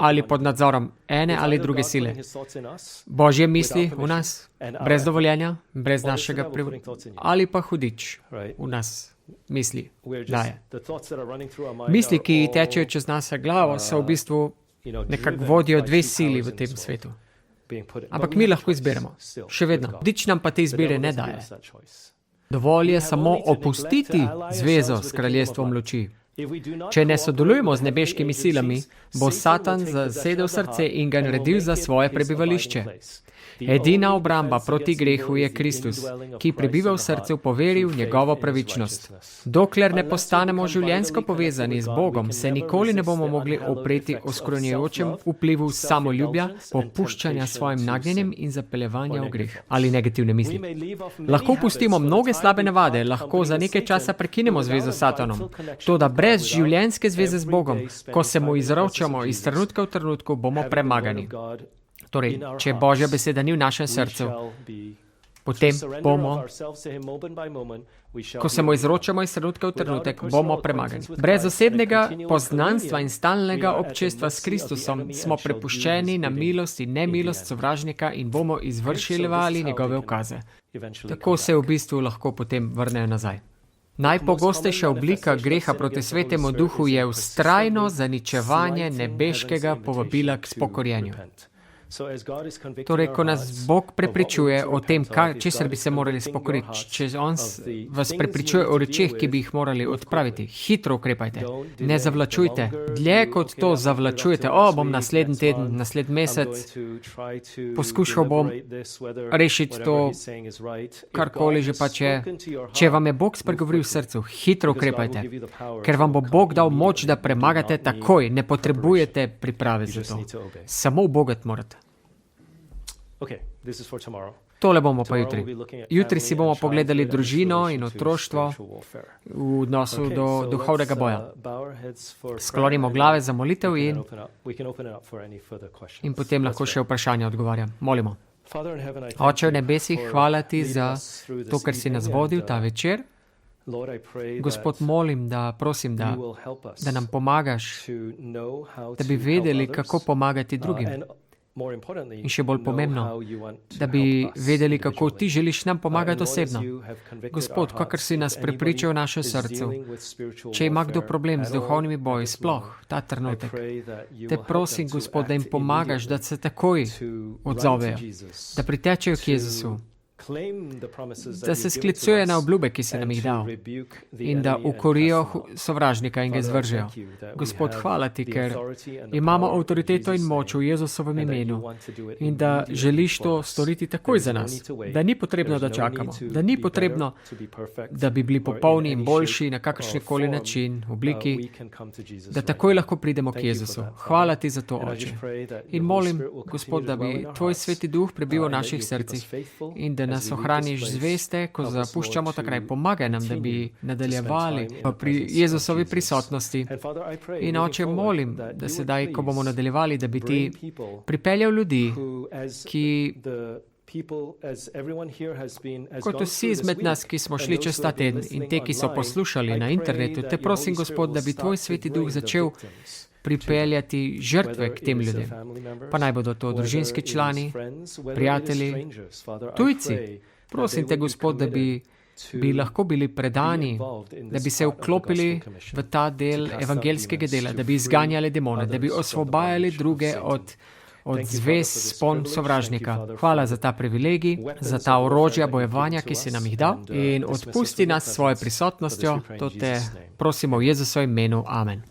ali pod nadzorom ene ali druge sile. Božje misli v nas, brez dovoljenja, brez našega ali pa hudič v nas misli daje. Misli, ki tečejo čez naša glavo, so v bistvu nekako vodijo dve sili v tem svetu. Ampak mi lahko izberemo. Še vedno. Hudič nam pa te izbire ne daje. Dovolj je samo opustiti zvezo s kraljestvom luči. Če ne sodelujemo z nebeškimi silami, bo Satan zasedel srce in ga naredil za svoje prebivališče. Edina obramba proti grehu je Kristus, ki prebiva v srcu po veri v njegovo pravičnost. Dokler ne postanemo življenjsko povezani z Bogom, se nikoli ne bomo mogli opreti oskrunjujočem vplivu samoljubja, popuščanja svojim nagnjenjem in zapeljevanja v greh ali negativne misli. Lahko pustimo mnoge slabe navade, lahko za nekaj časa prekinemo zvezo s Satanom. Toda brez življenjske zveze z Bogom, ko se mu izročamo iz trenutka v trenutku, bomo premagani. Torej, če Božja beseda ni v našem srcu, potem bomo, ko se mu izročamo iz trenutka v trenutek, bomo premagani. Brez osebnega poznanstva in stalnega občestva s Kristusom smo prepuščeni na milost in nemilost sovražnika in bomo izvrševali njegove ukaze. Tako se v bistvu lahko potem vrnejo nazaj. Najpogostejša oblika greha proti svetemu duhu je vztrajno zaničevanje nebeškega povabila k spokorjenju. Torej, ko nas Bog prepričuje o tem, česar bi se morali spokoriti, če On vas prepričuje o rečeh, ki bi jih morali odpraviti, hitro ukrepajte, ne zavlačujte. Dlje kot to zavlačujete, bom naslednji teden, naslednji mesec, poskušal bom rešiti to, karkoli že pač je. Če vam je Bog spregovoril v srcu, hitro ukrepajte, ker vam bo Bog dal moč, da premagate takoj, ne potrebujete priprave za to. Samo ubogat morate. Tole bomo pa jutri. Jutri si bomo pogledali družino in otroštvo v odnosu do duhovnega boja. Sklonimo glave za molitev in potem lahko še vprašanja odgovarjam. Molimo. Oče v nebesih, hvala ti za to, kar si nas vodil ta večer. Gospod, prosim, da nam pomagaš, da bi vedeli, kako pomagati drugim. In še bolj pomembno, da bi vedeli, kako ti želiš nam pomagati osebno. Gospod, kakor si nas prepričal v našem srcu, če ima kdo problem z duhovnimi boji, sploh ta trenutek, te prosim, Gospod, da jim pomagaš, da se takoj odzovejo, da pritečejo k Jezusu, da se sklicuje na obljube, ki si nam jih dal in da ukorijo sovražnika in ga izvržejo. Gospod, hvala ti, ker imamo avtoriteto in moč v Jezusovem imenu in da želiš to storiti takoj za nas, da ni potrebno, da čakamo, da ni potrebno, da bi bili popolni in boljši na kakršnikoli način, obliki, da takoj lahko pridemo k Jezusu. Hvala ti za to, Oče. In molim, Gospod, da bi tvoj sveti duh prebival v naših srcih in da nas ohraniš zveste, ko zapuščamo ta kraj. Pomagaj nam, da bi nadaljevali pri Jezusovi prisotnosti. In Oče, molim, da sedaj, ko bomo nadaljevali, da bi ti pripeljal ljudi, ki, kot vsi izmed nas, ki smo šli čez ta teden in te, ki so poslušali na internetu, te prosim, Gospod, da bi tvoj sveti duh začel pripeljati žrtve k tem ljudem. Pa naj bodo to družinski člani, prijatelji, tujci. Prosim te, Gospod, da bi lahko bili predani, da bi se vklopili v ta del evangeljskega dela, da bi izganjali demone, da bi osvobajali druge od zvez spon sovražnika. Hvala za ta privilegij, za ta orožja bojevanja, ki si nam jih dal in odpusti nas svojo prisotnostjo. To te prosimo v Jezusovem imenu. Amen.